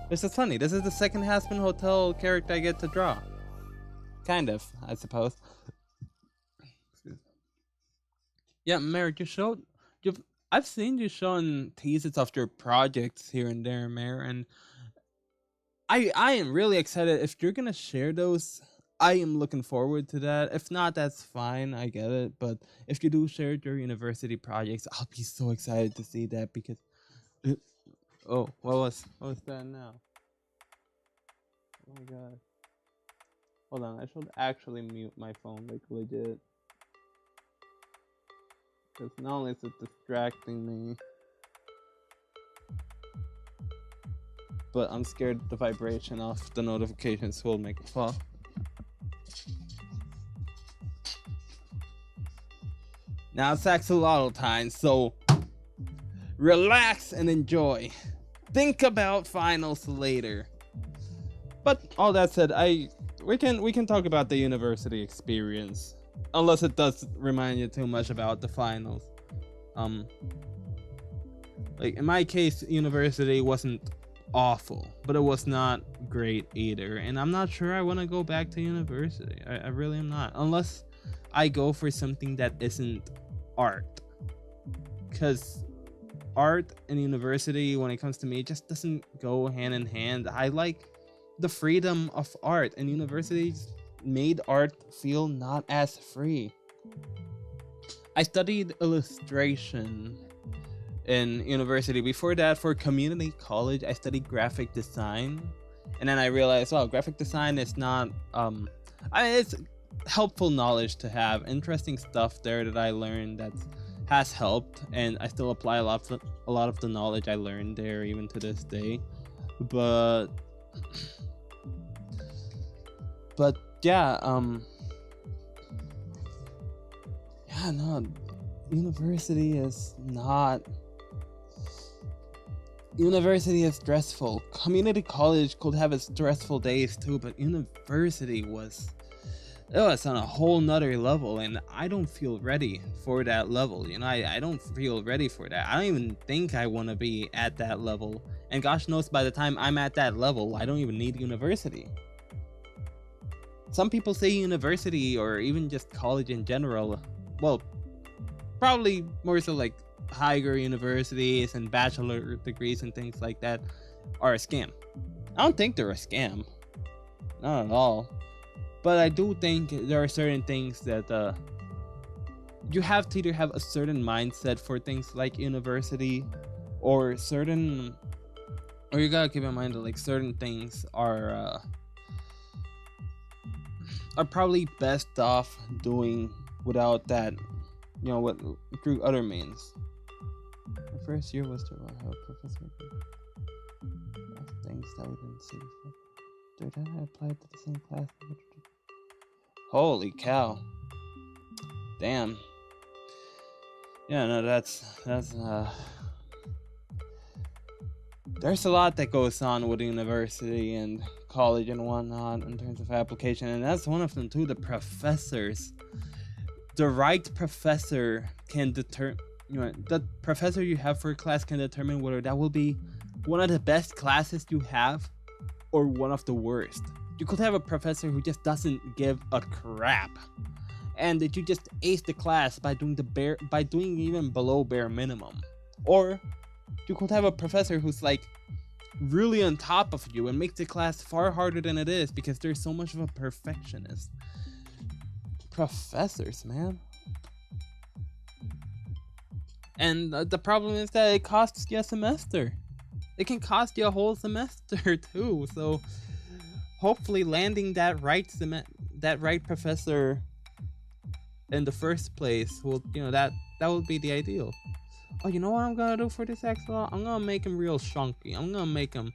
Speaker 1: This is funny. This is the second Hazbin Hotel character I get to draw. Kind of, I suppose. Yeah, Mary, I've seen you showing teasers of your projects here and there, Mary, and I am really excited. If you're gonna share those, I am looking forward to that. If not, that's fine. I get it. But if you do share your university projects, I'll be so excited to see that because. Oh, what was that now? Oh my god. Hold on, I should actually mute my phone like legit. Because not only is it distracting me, but I'm scared the vibration of the notifications will make it fall. Now it's Axolotl time, so relax and enjoy. Think about finals later. But all that said, we can talk about the university experience, unless it does remind you too much about the finals. Like in my case, university wasn't awful, but it was not great either. And I'm not sure I want to go back to university. I really am not, unless I go for something that isn't art, because art and university, when it comes to me, it just doesn't go hand in hand. I like the freedom of art, and universities made art feel not as free. I studied illustration in university. Before that, for community college, I studied graphic design, and then I realized, well, graphic design is not it's helpful knowledge to have, interesting stuff there that I learned that has helped, and I still apply a lot of the knowledge I learned there even to this day. But yeah, no, university is stressful. Community college could have its stressful days too, but university was on a whole nother level, and I don't feel ready for that level. I don't feel ready for that. I don't even think I want to be at that level, and gosh knows by the time I'm at that level, I don't even need university. Some people say university, or even just college in general, well, probably more so like higher universities and bachelor degrees and things like that, are a scam. I don't think they're a scam, not at all. But I do think there are certain things that you have to either have a certain mindset for things like university, or you gotta keep in mind that like certain things are probably best off doing without that, through other means. The first year was to have a professor things that we didn't see before. Dude, I applied to the same class. Holy cow. Damn. Yeah, no, that's there's a lot that goes on with university and college and whatnot in terms of application, and that's one of them too. The professors. The right professor can determine, the professor you have for a class can determine whether that will be one of the best classes you have or one of the worst. You could have a professor who just doesn't give a crap, and that you just ace the class by doing even below bare minimum. Or you could have a professor who's like really on top of you and makes the class far harder than it is because they're so much of a perfectionist. Professors, man. And the problem is that it costs you a semester. It can cost you a whole semester too. So hopefully landing that right professor in the first place will, that will be the ideal. Oh, you know what I'm gonna do for this Axolotl? I'm gonna make him real chunky. I'm gonna make him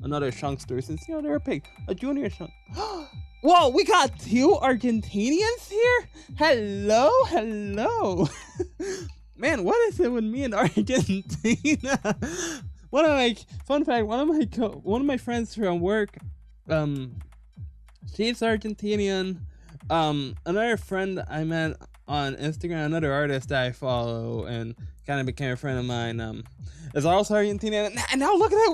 Speaker 1: another chunkster since they're a pig, a junior chunk. Whoa, we got 2 Argentinians here? Hello. Man, what is it with me and Argentina? Fun fact, one of my friends from work, she's Argentinian. Another friend I met on Instagram, another artist that I follow and kind of became a friend of mine, is also Argentinian. And now look at that,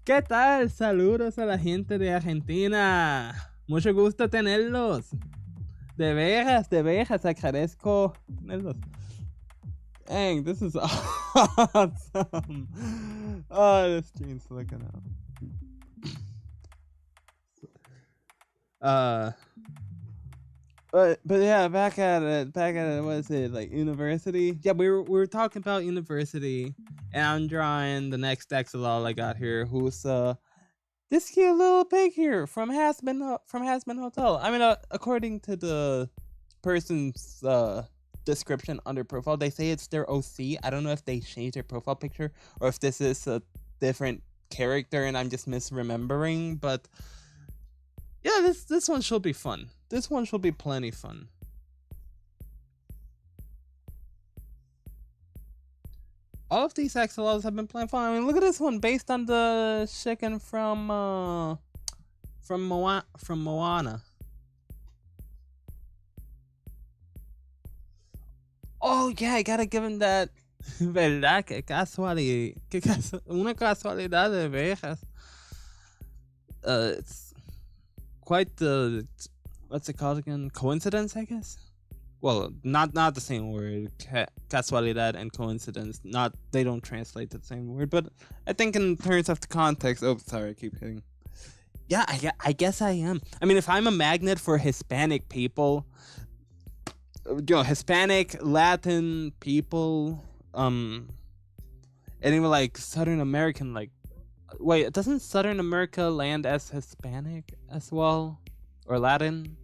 Speaker 1: ¿Qué tal? Saludos a la gente de Argentina. Mucho gusto tenerlos. De veras, agradezco tenerlos. Dang, this is awesome. Oh, this stream's looking up. But yeah, back at it. What is it, like university? Yeah, we were talking about university, and I'm drawing the next axolotl I got here, who's this cute little pig here from Hasman Hotel. I mean, according to the person's description under profile, they say it's their OC. I don't know if they changed their profile picture or if this is a different character and I'm just misremembering, but yeah, this one should be fun. This one should be plenty fun. All of these axolotls have been plenty fun. I mean, look at this one based on the chicken from Moana. Oh yeah, I gotta give him that. ¿Verdad? Qué casualidad. Una casualidad de veras. It's quite the, what's it called again? Coincidence, I guess. Well, not the same word. Casualidad and coincidence. They don't translate the same word, but I think in terms of the context. Oh, sorry, I keep hitting. Yeah, I guess I am. I mean, if I'm a magnet for Hispanic people, Hispanic, Latin people, and even like Southern American, like, wait, doesn't Southern America land as Hispanic as well, or Latin?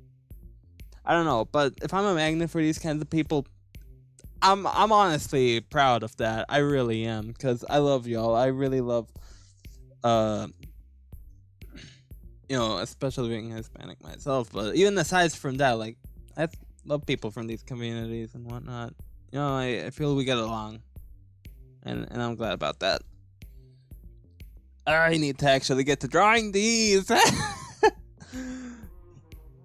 Speaker 1: I don't know, but if I'm a magnet for these kinds of people, I'm honestly proud of that. I really am, because I love y'all. I really love, especially being Hispanic myself. But even aside from that, like, I love people from these communities and whatnot. I feel we get along, and I'm glad about that. I need to actually get to drawing these.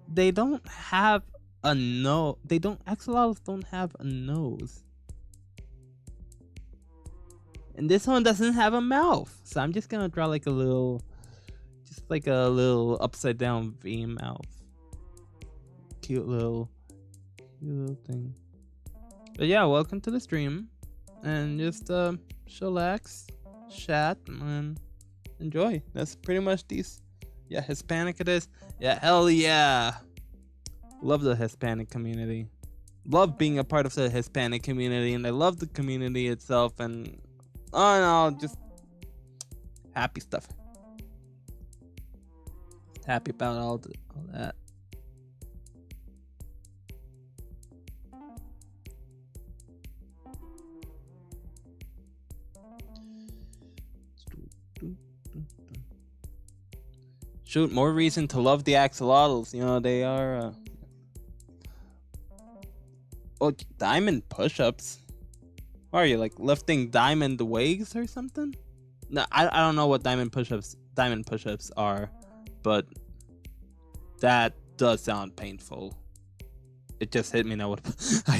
Speaker 1: They don't have a nose. Axolotls don't have a nose. And this one doesn't have a mouth. So I'm just gonna draw like a little upside down V mouth. Cute little thing. But yeah, welcome to the stream. And just chillax, chat, and enjoy. That's pretty much these. Yeah, Hispanic it is. Yeah, hell yeah. Love the Hispanic community. Love being a part of the Hispanic community, and I love the community itself, and just happy stuff. Happy about all that. Shoot, more reason to love the axolotls. They are diamond push-ups. What are you, like, lifting diamond weights or something? No, I don't know what diamond push-ups are, but that does sound painful. It just hit me now. I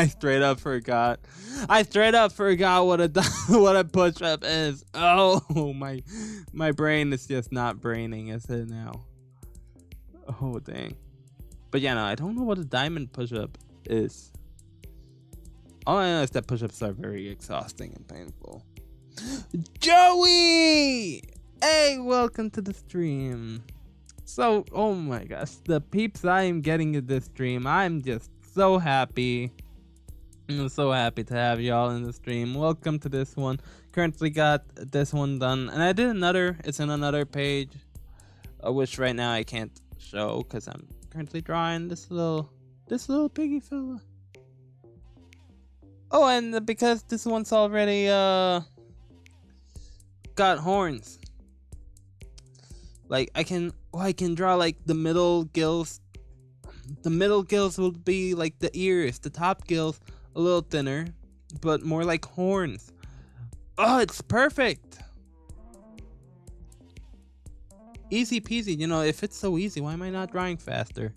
Speaker 1: straight up forgot. What a push-up is. Oh, my brain is just not braining, is it now? Oh, dang. But yeah, no, I don't know what a diamond push-up is. All I know is that push-ups are very exhausting and painful. Joey! Hey, welcome to the stream. So, oh my gosh, the peeps I am getting in this stream, I'm just so happy. I'm so happy to have y'all in the stream. Welcome to this one. Currently got this one done, and I did another. It's in another page, which right now I can't show because I'm currently drawing this little piggy fella. Oh, and because this one's already got horns. Like I can draw like the middle gills. The middle gills will be like the ears. The top gills a little thinner, but more like horns. Oh, it's perfect. Easy peasy. If it's so easy, why am I not drawing faster?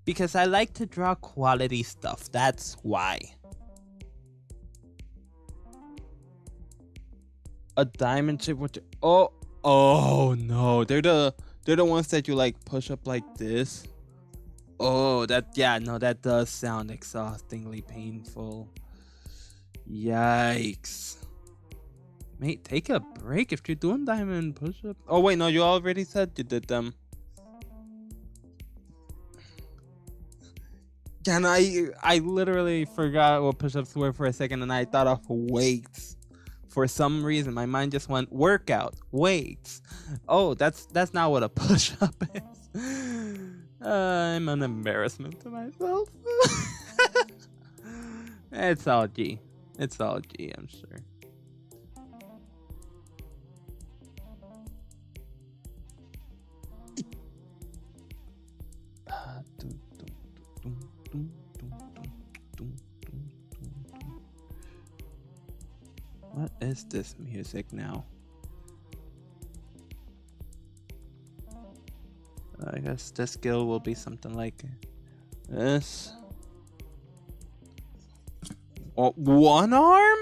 Speaker 1: Because I like to draw quality stuff. That's why. A diamond shape. What? Oh no! They're the ones that you like push up like this. Oh, that does sound exhaustingly painful. Yikes! Mate, take a break if you're doing diamond push-up. Oh wait, no, you already said you did them. And I literally forgot what push-ups were for a second, and I thought of weights. For some reason, my mind just went workout, weights. Oh, that's not what a push-up is. I'm an embarrassment to myself. It's all G. It's all G, I'm sure. What is this music now? I guess this skill will be something like this. Oh, one arm?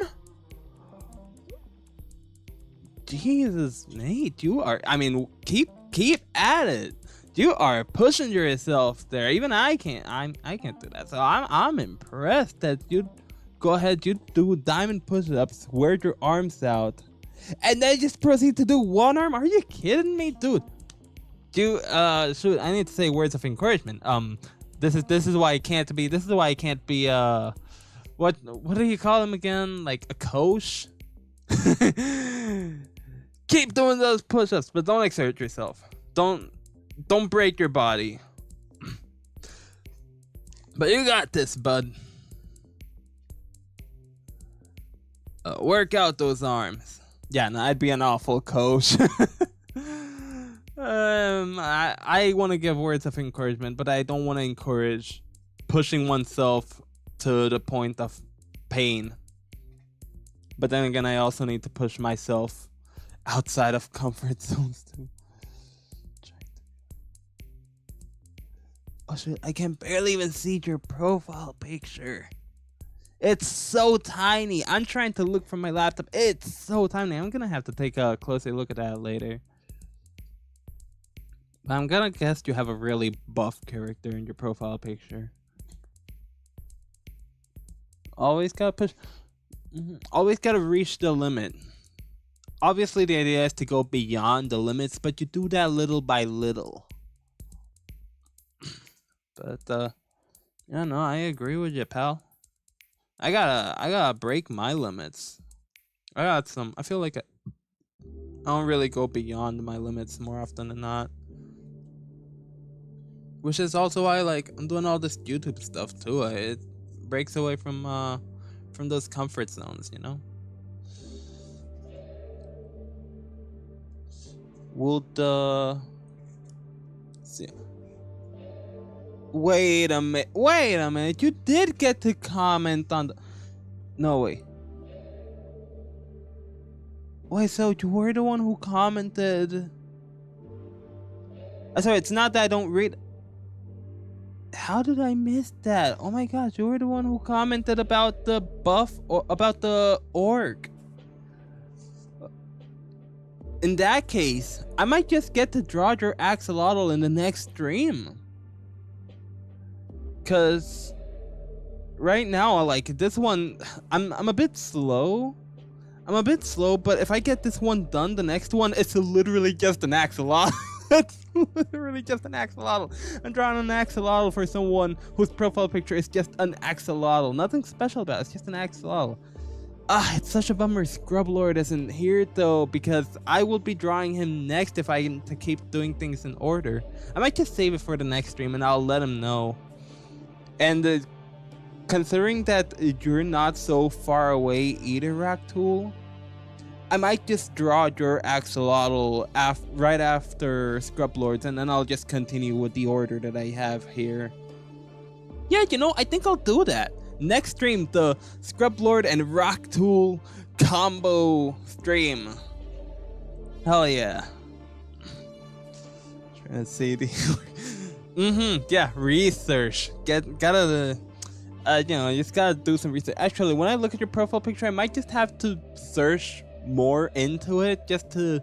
Speaker 1: Jesus, mate, you are. I mean, keep at it. You are pushing yourself there. Even I can't. I can't do that. So I'm impressed that you go ahead. You do diamond push-ups, wear your arms out, and then just proceed to do one arm. Are you kidding me, dude? Shoot, I need to say words of encouragement. This is why I can't be. This is why I can't be. What do you call him again? Like a coach? Keep doing those push-ups, but don't exert yourself. Don't break your body. But you got this, bud. Work out those arms. Yeah, no, I'd be an awful coach. I want to give words of encouragement, but I don't want to encourage pushing oneself to the point of pain. But then again, I also need to push myself outside of comfort zones too. Oh shit, I can barely even see your profile picture. It's so tiny. I'm trying to look from my laptop. It's so tiny. I'm gonna have to take a closer look at that later. But I'm gonna guess you have a really buff character in your profile picture. Always gotta push. Always gotta reach the limit. Obviously, the idea is to go beyond the limits, but you do that little by little. But yeah, no, I agree with you, pal. I gotta break my limits. I feel like I don't really go beyond my limits more often than not. Which is also why I'm doing all this YouTube stuff too. It breaks away from those comfort zones, you know. Would see. Wait a minute. You did get to comment on the... No, wait. Wait, so you were the one who commented... Sorry, it's not that I don't read... How did I miss that? Oh my gosh, you were the one who commented about the buff... or about the orc. In that case, I might just get to draw your axolotl in the next stream. Cause right now, this one, I'm a bit slow. But if I get this one done, the next one, it's literally just an axolotl. It's literally just an axolotl. I'm drawing an axolotl for someone whose profile picture is just an axolotl. Nothing special about it, it's just an axolotl. It's such a bummer Scrublord isn't here though, because I will be drawing him next if I get to keep doing things in order. I might just save it for the next stream and I'll let him know. And considering that you're not so far away either, Raktool, I might just draw your axolotl right after Scrublords, and then I'll just continue with the order that I have here. Yeah, you know, I think I'll do that. Next stream, the Scrublord and Raktool combo stream. Hell yeah. Trying to see the... yeah, research. Gotta, you know, you just gotta do some research. Actually, when I look at your profile picture, I might just have to search more into it just to,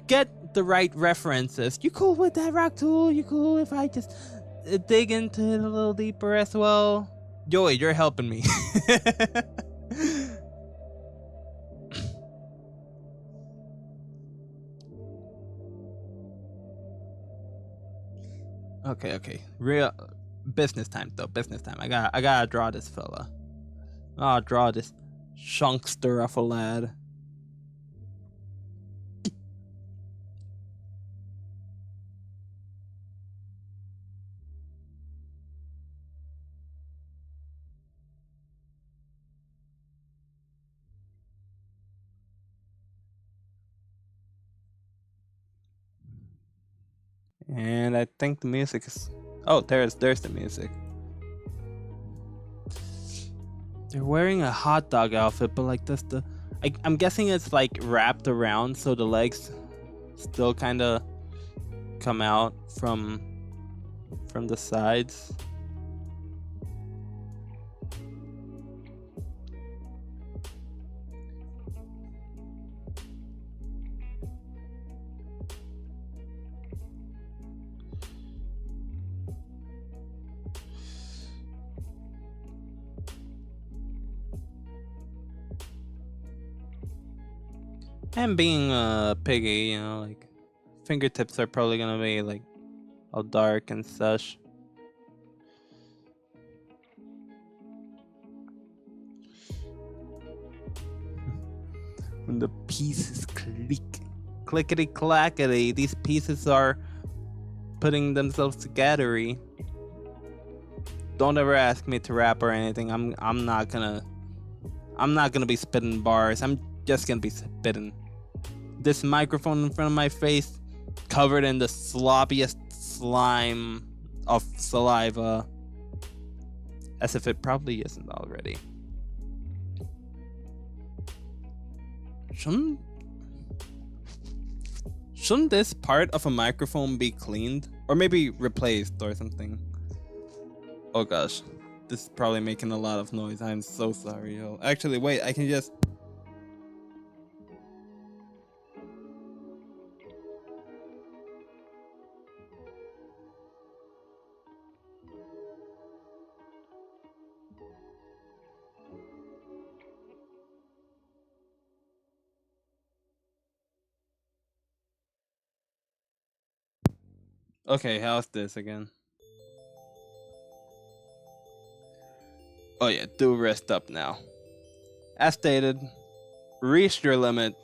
Speaker 1: get the right references. You cool with that, rock tool? You cool if I just dig into it a little deeper as well? Joey, you're helping me. Okay. Real business time though. Business time. I gotta draw this fella. I'll draw this chunkster of a lad. And I think the music is... Oh, there's the music. They're wearing a hot dog outfit, but like that's the... I'm guessing it's like wrapped around so the legs still kind of come out from the sides. And being a piggy, like fingertips are probably gonna be like all dark and such. When the pieces clickety clackety, these pieces are putting themselves together. Don't ever ask me to rap or anything. I'm not gonna be spitting bars. I'm just gonna be spitting. This microphone in front of my face, covered in the sloppiest slime of saliva, as if it probably isn't already. Shouldn't this part of a microphone be cleaned? Or maybe replaced or something? Oh gosh, this is probably making a lot of noise. I'm so sorry, yo. Actually, wait, I can just... Okay, how's this again? Oh yeah, do rest up now. As stated, reach your limit,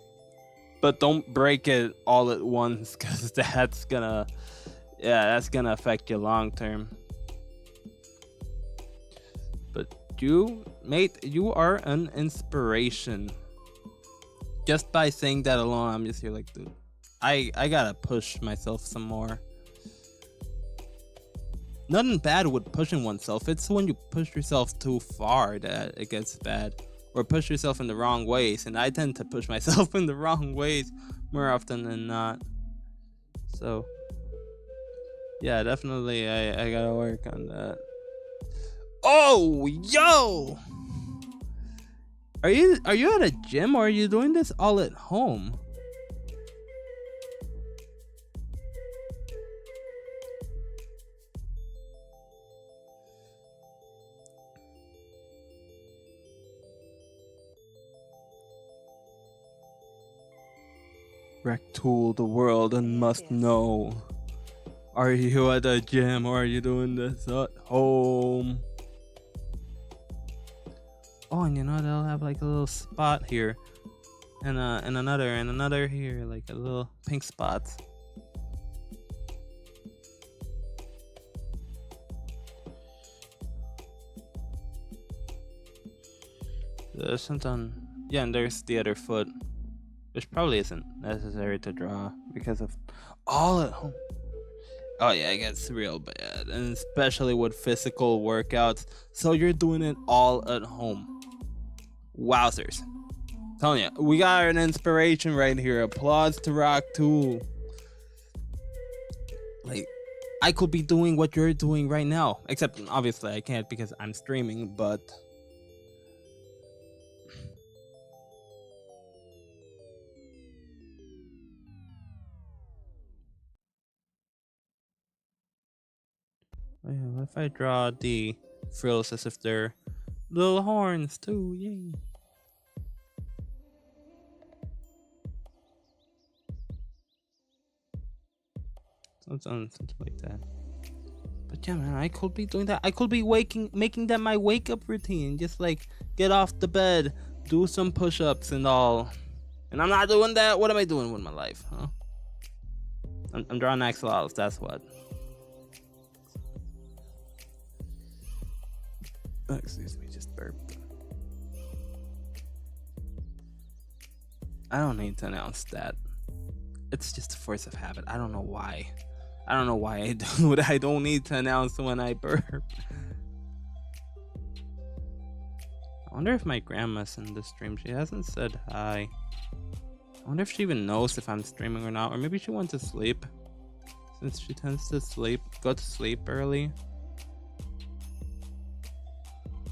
Speaker 1: but don't break it all at once, because that's gonna affect you long term. But you, mate, you are an inspiration. Just by saying that alone, I'm just here like, dude, I gotta push myself some more. Nothing bad with pushing oneself. It's when you push yourself too far that it gets bad. Or push yourself in the wrong ways. And I tend to push myself in the wrong ways more often than not. So, yeah, definitely I gotta work on that. Oh, yo! Are you at a gym or are you doing this all at home? Wreck tool the world and must know. Are you at the gym or are you doing this at home? Oh, and they'll have like a little spot here, and another here, like a little pink spot. There's something, yeah, and there's the other foot, which probably isn't necessary to draw because of all at home. Oh yeah, it gets real bad, and especially with physical workouts. So you're doing it all at home. Wowzers. Telling you, we got an inspiration right here. Applause to Rock Tool. Like, I could be doing what you're doing right now. Except, obviously, I can't because I'm streaming, but... Oh, yeah, what if I draw the frills as if they're little horns too? Yay. Something like that. But yeah, man, I could be doing that. I could be making that my wake up routine. Just like get off the bed, do some push ups and all. And I'm not doing that. What am I doing with my life, huh? I'm drawing axolotls, that's what. Oh, excuse me, just burped. I don't need to announce that. It's just a force of habit. I don't know why. I don't know why I do it. I don't need to announce when I burp. I wonder if my grandma's in the stream. She hasn't said hi. I wonder if she even knows if I'm streaming or not. Or maybe she went to sleep. Since she tends to go to sleep early.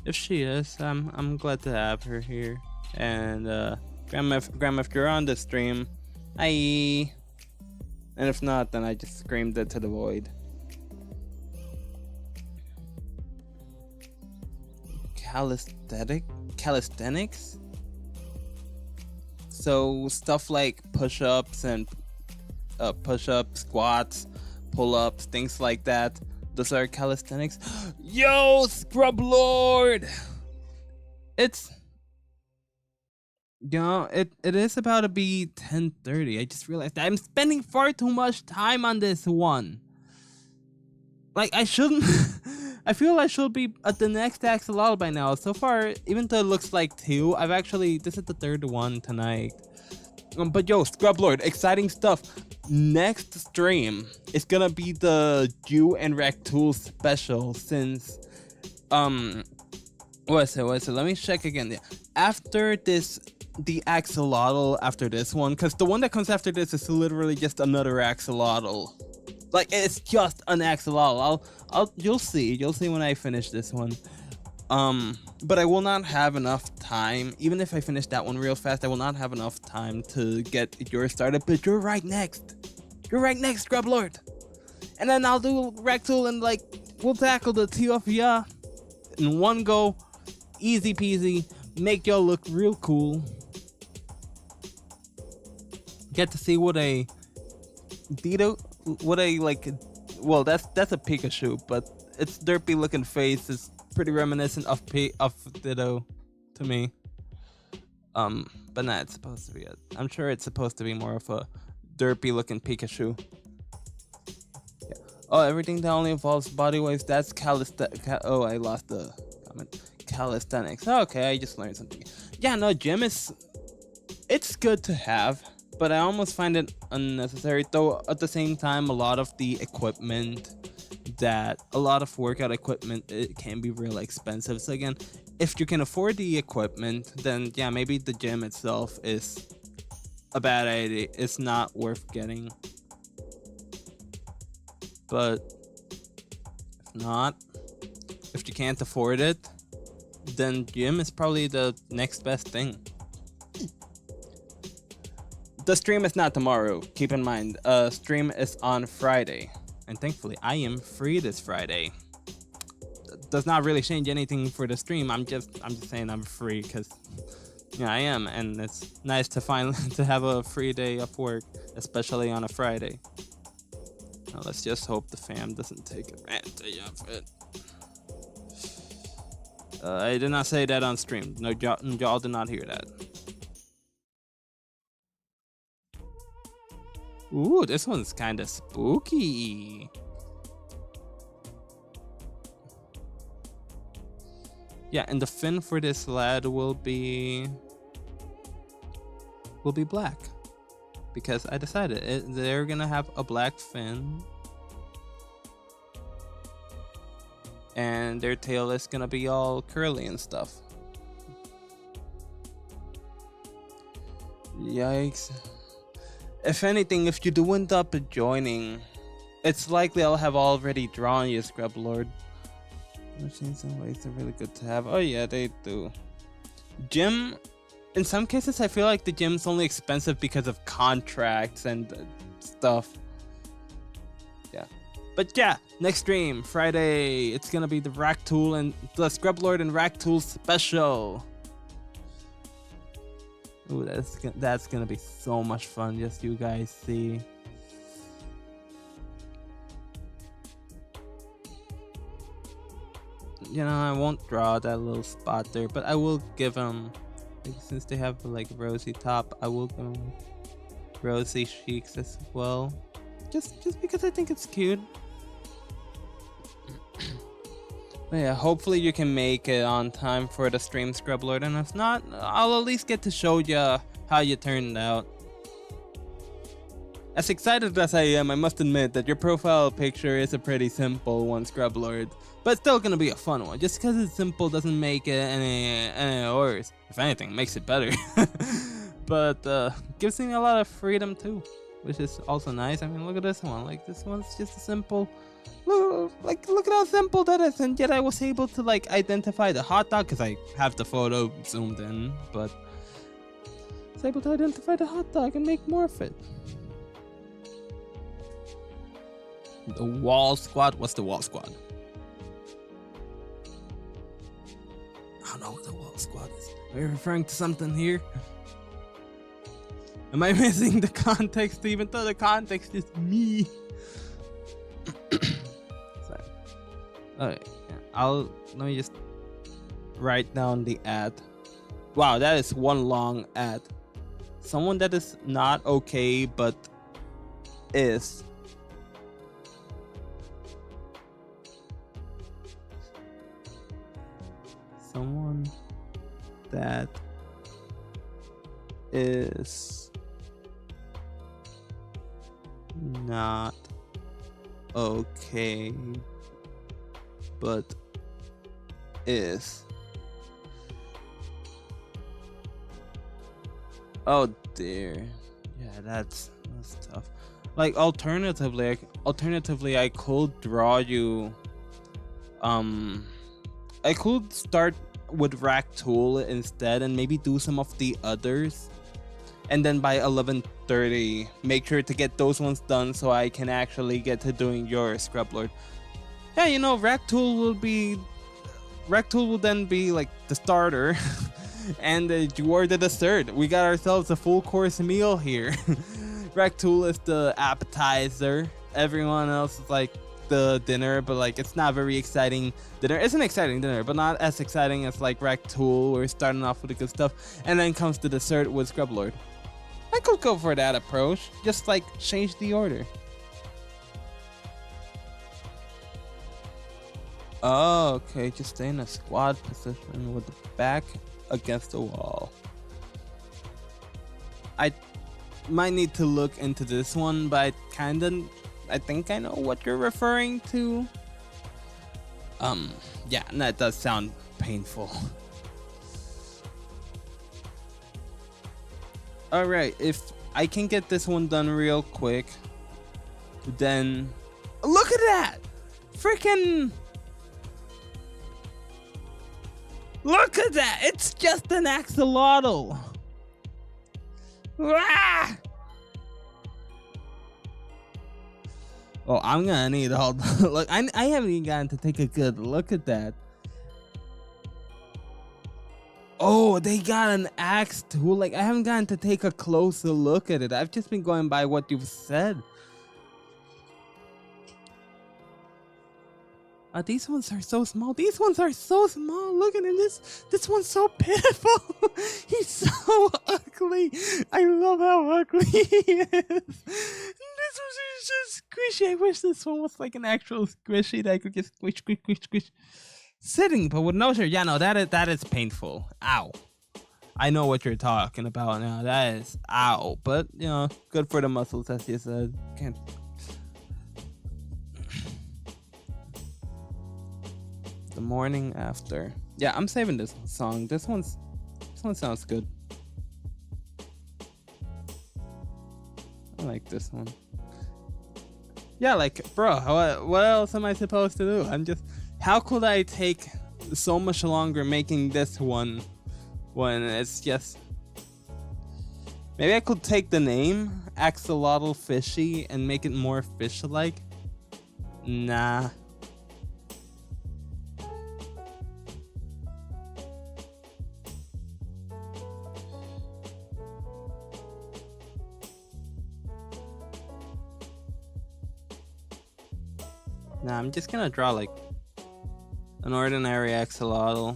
Speaker 1: If she is, I'm glad to have her here. And grandma, if you're on the stream, hi. And if not, then I just screamed it to the void. Calisthenics? So stuff like push-ups and push-ups, squats, pull-ups, things like that. Those are calisthenics. Yo, Scrub Lord! It's... it is about to be 10:30. I just realized that I'm spending far too much time on this one. Like, I shouldn't... I feel I should be at the next axolotl by now. So far, even though it looks like 2, I've actually... This is the 3rd one tonight. But yo, Scrub Lord, exciting stuff. Next stream is gonna be the Jew and Rectool special since... What is it? Let me check again. After this... The axolotl after this one, because the one that comes after this is literally just another axolotl. Like, it's just an axolotl. You'll see when I finish this one. But I will not have enough time. Even if I finish that one real fast, I will not have enough time to get yours started. But you're right next. You're right next, Scrub Lord. And then I'll do Rectool and like we'll tackle the two of ya in one go, easy peasy. Make y'all look real cool. Get to see what a well, that's a Pikachu, but its derpy looking face is pretty reminiscent of Ditto to me. But nah, it's supposed to be I'm sure it's supposed to be more of a derpy looking Pikachu. Yeah. Oh, everything that only involves body waves, that's oh, I lost the comment. Calisthenics. Okay, I just learned something. Yeah, no, gym it's good to have, but I almost find it unnecessary, though at the same time a lot of workout equipment, it can be real expensive. So again, if you can afford the equipment, then yeah, maybe the gym itself is a bad idea. It's not worth getting. But if you can't afford it, then gym is probably the next best thing. The stream is not tomorrow, keep in mind. Stream is on Friday. And thankfully, I am free this Friday. Does not really change anything for the stream. I'm just saying I'm free because yeah, I am, and it's nice to finally to have a free day of work, especially on a Friday. Now, let's just hope the fam doesn't take advantage of it. I did not say that on stream. No, y'all did not hear that. Ooh, this one's kind of spooky. Yeah, and the fin for this lad will be black, because I decided they're gonna have a black fin, and their tail is gonna be all curly and stuff. Yikes. If anything, if you do end up joining, it's likely I'll have already drawn you, Scrub Lord. Machines and ways are really good to have. Oh yeah, they do. Gym, in some cases I feel like the gym's only expensive because of contracts and stuff. Yeah. But yeah, next stream, Friday, it's gonna be the Rack Tool and the Scrub Lord and Rack Tool special. Ooh, that's gonna be so much fun, just you guys see. You know, I won't draw that little spot there, but I will give them, like, since they have like rosy top, I will give them rosy cheeks as well. Just because I think it's cute. But yeah, hopefully you can make it on time for the stream, Scrub Lord, and if not, I'll at least get to show you how you turned out. As excited as I am, I must admit that your profile picture is a pretty simple one, Scrub Lord, but it's still gonna be a fun one. Just because it's simple doesn't make it any worse. If anything, makes it better. But gives me a lot of freedom too, which is also nice. I mean, look at this one. Like, this one's just a simple. Look at how simple that is, and yet I was able to like identify the hot dog because I have the photo zoomed in, but I was able to identify the hot dog and make more of it. The wall squad. What's the wall squad? I don't know what the wall squad is. Are you referring to something here? Am I missing the context, even though the context is me? Sorry. Okay, let me just write down the ad. Wow, that is one long ad. Someone that is not okay, but is. Someone that is not okay, but is. Oh dear. Yeah, that's tough. Like, alternatively, I could draw you. I could start with Rack Tool instead and maybe do some of the others, and then by 11:30 make sure to get those ones done so I can actually get to doing your Scrub Lord. Yeah, you know, Rack Tool will then be like the starter and you are the dessert. We got ourselves a full course meal here. Rack Tool is the appetizer, everyone else is like the dinner, but like it's not very exciting dinner. It's an exciting dinner, but not as exciting as like Rack Tool. We're starting off with the good stuff, and then comes the dessert with Scrub Lord. I could go for that approach, just like change the order. Oh, okay, just stay in a squad position with the back against the wall. I might need to look into this one, but I think I know what you're referring to. Yeah, that does sound painful. Alright, if I can get this one done real quick, then look at that! Freaking look at that! It's just an axolotl! Ah! Oh, I'm gonna need all the look. I haven't even gotten to take a good look at that. Oh, they got an axe too. Like, I haven't gotten to take a closer look at it. I've just been going by what you've said. These ones are so small. These ones are so small. Look at him. This one's so pitiful. He's so ugly. I love how ugly he is. This one is just squishy. I wish this one was like an actual squishy that I could just squish. Sitting, but with no shirt. Yeah, no, that is painful. Ow. I know what you're talking about now. That is ow. But, you know, good for the muscles, as you said. Can't. The morning after. Yeah, I'm saving this song. This one sounds good. I like this one. Yeah, like, bro, what else am I supposed to do? I'm just, how could I take so much longer making this one when it's just, maybe I could take the name Axolotl Fishy and make it more fish-like. Nah. Nah, I'm just gonna draw like an ordinary axolotl.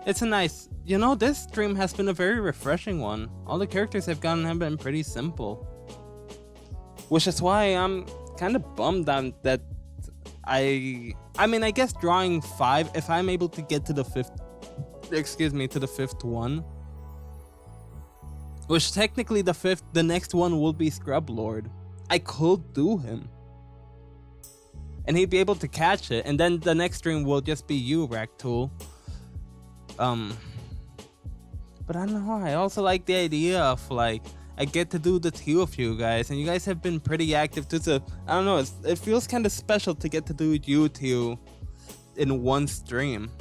Speaker 1: It's a nice, you know, this stream has been a very refreshing one. All the characters I've gotten have been pretty simple. Which is why I'm kind of bummed on that I mean, I guess drawing 5, if I'm able to get to the 5th one. Which technically the next one will be Scrub Lord. I could do him. And he'd be able to catch it, and then the next stream will just be you, Raktool. But I don't know, I also like the idea of like, I get to do the 2 of you guys, and you guys have been pretty active too, so I don't know, it feels kind of special to get to do you 2 in one stream.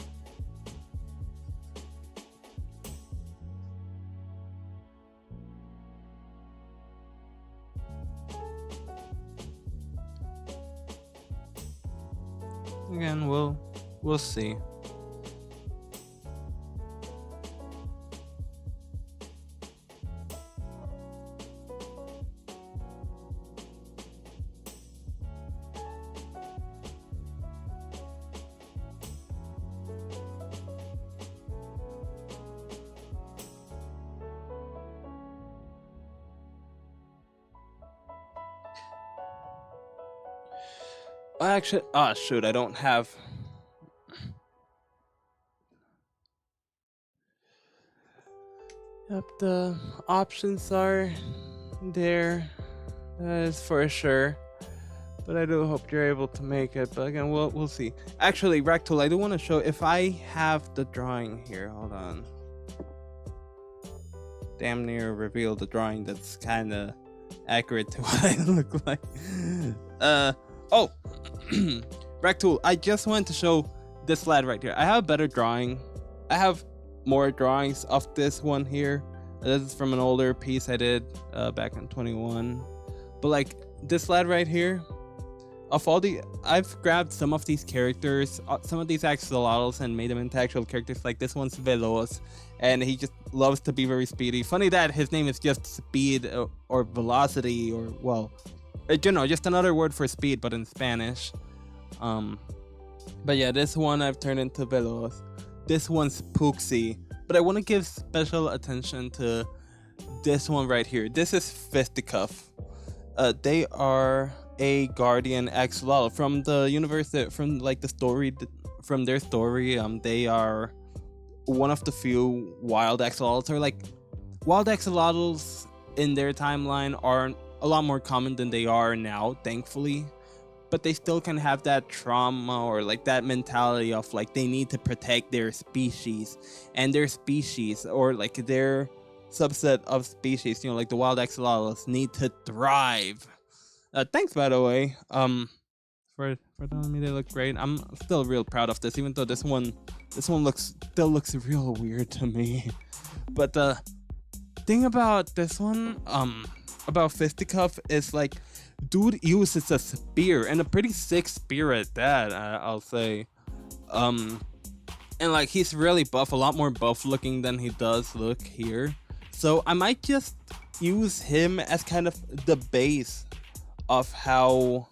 Speaker 1: Again, we'll see. Actually, oh shoot, I don't have. Yep, the options are there. That is for sure. But I do hope you're able to make it. But again, we'll see. Actually, Raktool, I do want to show if I have the drawing here. Hold on. Damn near reveal the drawing that's kind of accurate to what I look like. Oh, Raktool, I just wanted to show this lad right here. I have a better drawing. I have more drawings of this one here. This is from an older piece I did back in 21. But like this lad right here, of all the, I've grabbed some of these characters, some of these axolotls, and made them into actual characters. Like this one's Veloz, and he just loves to be very speedy. Funny that his name is just Speed or Velocity, or well, you know, just another word for speed, but in Spanish. But yeah, this one I've turned into Veloz. This one's Puxi, but I want to give special attention to this one right here. This is Fisticuff. They are a guardian axolotl from the universe, from like the story, from their story. They are one of the few wild axolotls, or like wild axolotls in their timeline are a lot more common than they are now, thankfully. But they still can have that trauma or like that mentality of like they need to protect their species, and their species or like their subset of species, you know, like the wild axolotls need to thrive. Thanks, by the way, for telling me they look great. I'm still real proud of this, even though this one still looks real weird to me. But the thing about this one, about Fisticuff is like, dude uses a spear, and a pretty sick spear at that, I'll say. And like he's really buff, a lot more buff looking than he does look here. So I might just use him as kind of the base of how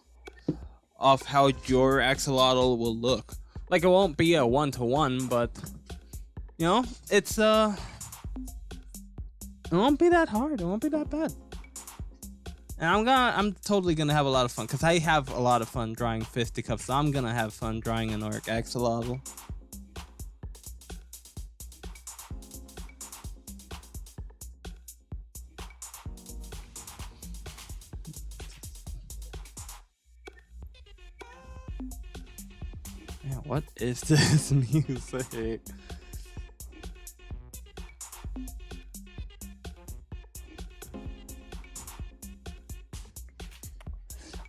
Speaker 1: your axolotl will look. Like it won't be a 1-to-1, but you know, it won't be that hard, it won't be that bad. And I'm totally gonna have a lot of fun, because I have a lot of fun drawing Fisticuff, so I'm gonna have fun drawing an orc axolotl. Yeah, what is this music?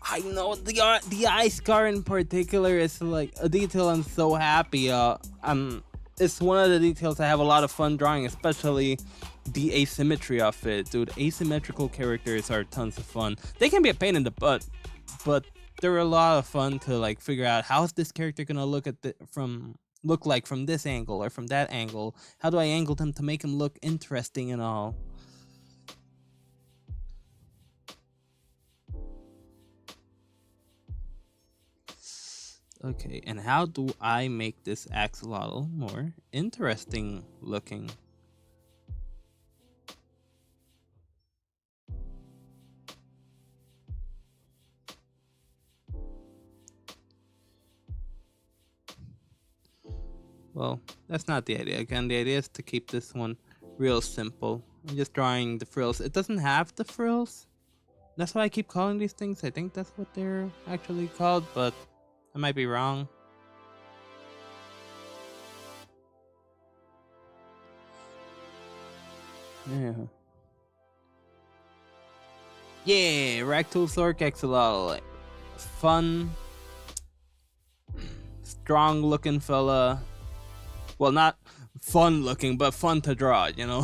Speaker 1: I know the eye scar in particular is like a detail I'm so happy. It's one of the details I have a lot of fun drawing, especially the asymmetry of it, dude. Asymmetrical characters are tons of fun. They can be a pain in the butt, but they're a lot of fun to like figure out how's this character gonna look at look like from this angle or from that angle. How do I angle them to make them look interesting and all? Okay, and how do I make this axolotl more interesting looking? Well, that's not the idea. Again, the idea is to keep this one real simple. I'm just drawing the frills. It doesn't have the frills. That's why I keep calling these things. I think that's what they're actually called, but I might be wrong. Yeah. Yeah, Ractylsork Axolotl. Fun, strong looking fella. Well, not fun looking, but fun to draw, you know.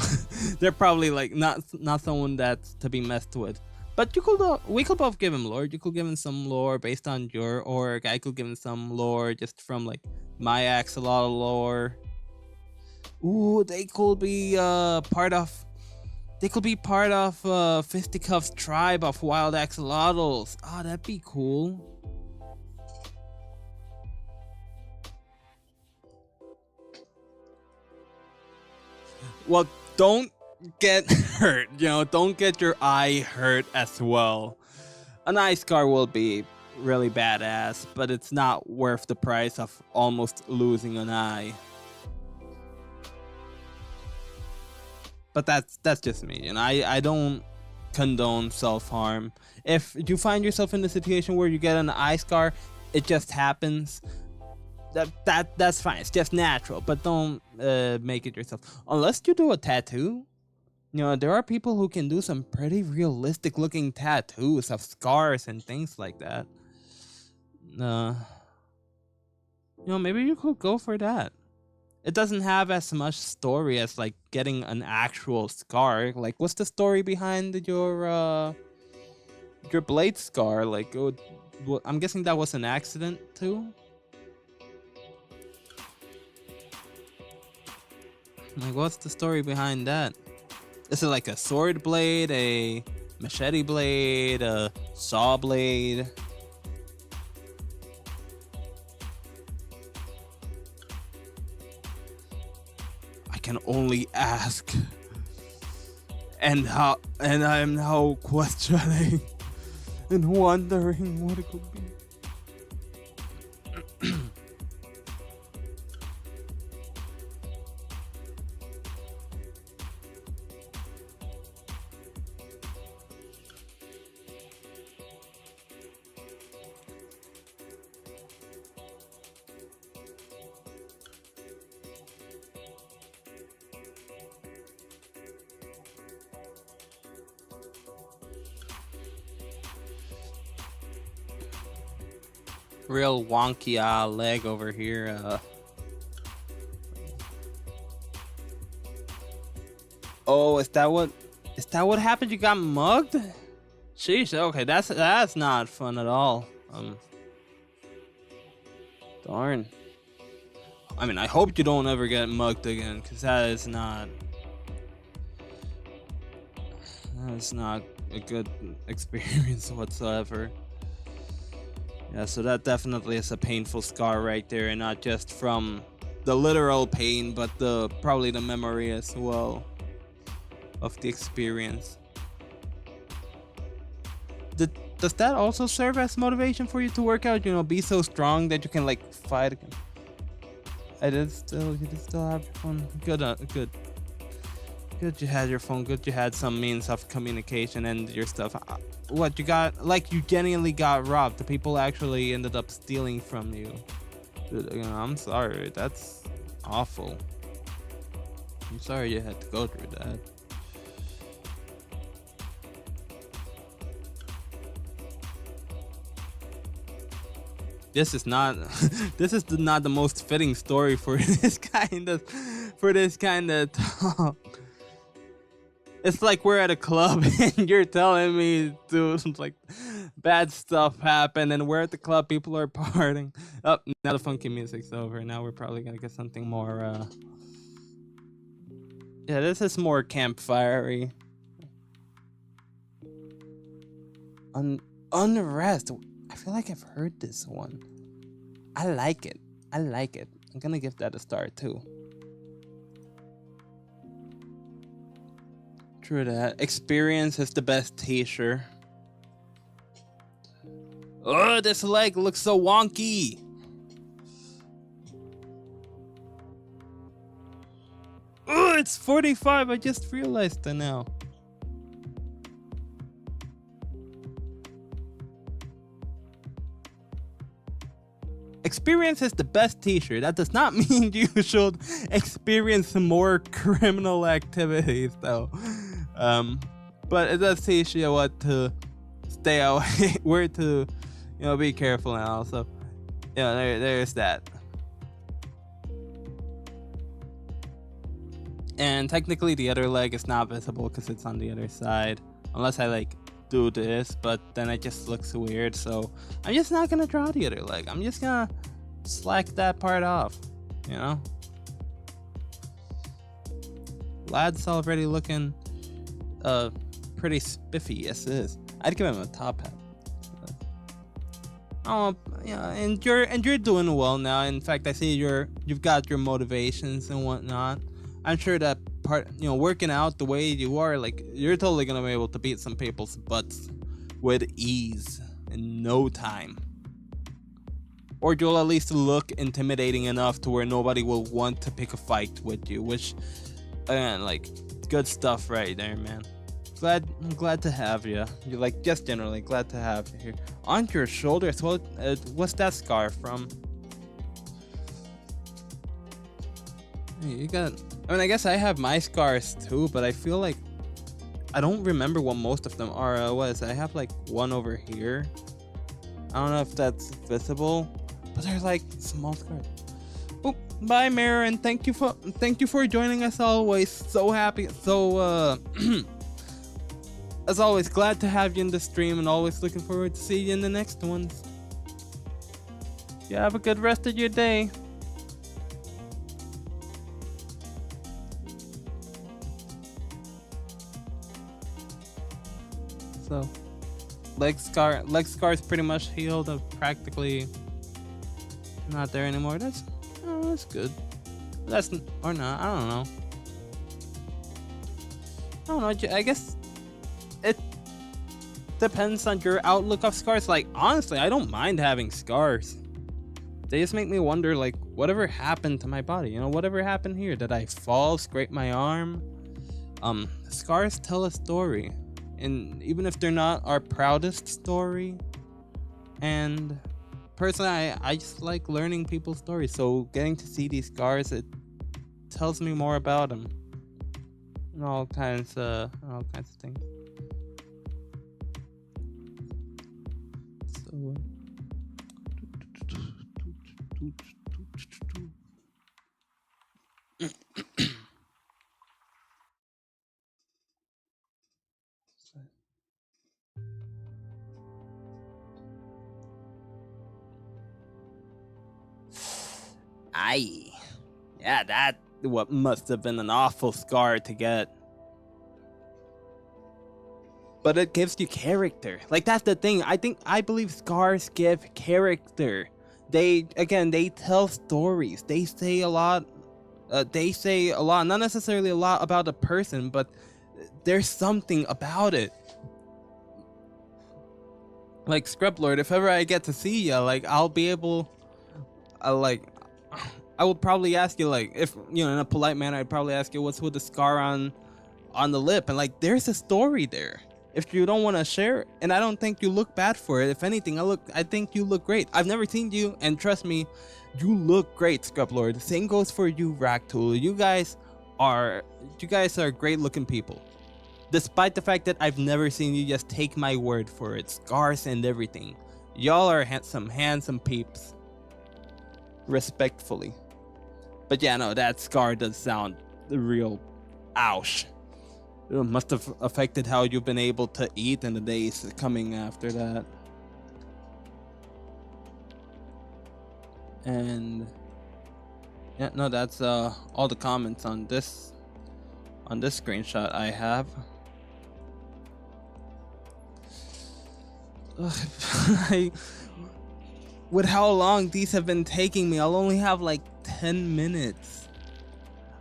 Speaker 1: They're probably like not someone that's to be messed with. But we could both give him lore. You could give him some lore based on your org. I could give him some lore just from like my axolotl lore. Ooh, they could be part of Fisticuff's tribe of wild axolotls. Oh, that'd be cool. Well, don't get hurt, you know, don't get your eye hurt as well. An eye scar will be really badass, but it's not worth the price of almost losing an eye. But that's just me, you know. I don't condone self-harm. If you find yourself in a situation where you get an eye scar, it just happens. That's fine. It's just natural, but don't make it yourself. Unless you do a tattoo. You know, there are people who can do some pretty realistic looking tattoos of scars and things like that. You know, maybe you could go for that. It doesn't have as much story as like getting an actual scar. Like, what's the story behind your blade scar? Like, I'm guessing that was an accident too. Like, what's the story behind that? Is it like a sword blade, a machete blade, a saw blade? I can only ask. And I'm now questioning and wondering what it could be. Real wonky leg over here. Oh, is that what happened? You got mugged? Sheesh. Okay, that's not fun at all. Darn. I mean, I hope you don't ever get mugged again, because that's not a good experience whatsoever. Yeah, so that definitely is a painful scar right there, and not just from the literal pain, but probably the memory as well of the experience. Does that also serve as motivation for you to work out? You know, be so strong that you can like fight again. You did still have your phone. Good. You had your phone. Good, you had some means of communication and your stuff. What you got? Like, you genuinely got robbed. The people actually ended up stealing from you. Dude, you know, I'm sorry. That's awful. I'm sorry you had to go through that. This is not the most fitting story for this kind of talk. It's like we're at a club and you're telling me to like Bad stuff happened, and we're at the club. People are partying. Oh, now the funky music's over. Now we're probably gonna get something more. Yeah, this is more campfire-y. Unrest. I feel like I've heard this one. I like it. I like it. I'm gonna give that a star too. True that. Experience is the best teacher. Oh, this leg looks so wonky. Oh, it's 45. I just realized that now. Experience is the best teacher. That does not mean you should experience more criminal activities, though. But it does teach you what to stay away, where to, be careful, and also, there's that. And technically, the other leg is not visible because it's on the other side, unless I do this, but then it just looks weird, so I'm just not gonna draw the other leg. I'm just gonna slack that part off, Lad's already looking pretty spiffy. Yes, it is. I'd give him a top hat. Oh, yeah, and you're doing well now. In fact, I see you've got your motivations and whatnot. I'm sure that part, working out the way you are, you're totally gonna be able to beat some people's butts with ease in no time. Or you'll at least look intimidating enough to where nobody will want to pick a fight with you, which, again, good stuff right there, man. I'm glad to have you. You're just generally glad to have you here. On your shoulders, what's that scar from? You got. I guess I have my scars too, but I feel like I don't remember what most of them are. I have one over here. I don't know if that's visible, but they're small scars. Oh, bye, Mirror, and thank you for joining us always. So happy, as always, glad to have you in the stream, and always looking forward to see you in the next ones. You have a good rest of your day. So, leg scar's pretty much healed. Practically not there anymore. That's good. Or not. I don't know. I guess it depends on your outlook of scars. Honestly, I don't mind having scars. They just make me wonder, whatever happened to my body? Whatever happened here? Did I fall, scrape my arm? Scars tell a story. And even if they're not our proudest story, and personally, I just like learning people's stories. So getting to see these scars, it tells me more about them, and all kinds of things. So. Aye. Yeah, that what must have been an awful scar to get. But it gives you character. That's the thing. I believe scars give character. They tell stories. They say a lot. Not necessarily a lot about a person, but there's something about it. Scrublord, if ever I get to see you, I'll be able, I would probably ask you, if in a polite manner, I'd probably ask you what's with the scar on the lip, and there's a story there. If you don't want to share, and I don't think you look bad for it. If anything, I think you look great. I've never seen you, and trust me, you look great, Scrublord. The same goes for you, Ragtool. You guys are great looking people. Despite the fact that I've never seen you, just take my word for it. Scars and everything. Y'all are handsome peeps. Respectfully. But yeah, no, that scar does sound real ouch. It must have affected how you've been able to eat in the days coming after that. And yeah, no, that's all the comments on this screenshot I have. With how long these have been taking me, I'll only have like 10 minutes.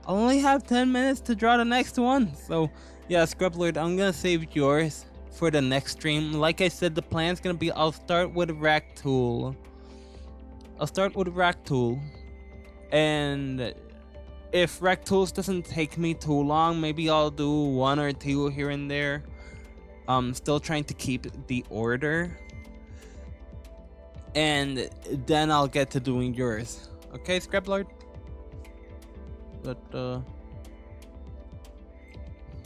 Speaker 1: I'll only have 10 minutes to draw the next one. So yeah, Scrublord, I'm gonna save yours for the next stream. Like I said, the plan's gonna be I'll start with Rack Tool. And if Rack Tools doesn't take me too long, maybe I'll do 1 or 2 here and there. Still trying to keep the order. And then I'll get to doing yours. Okay, Scrublord? But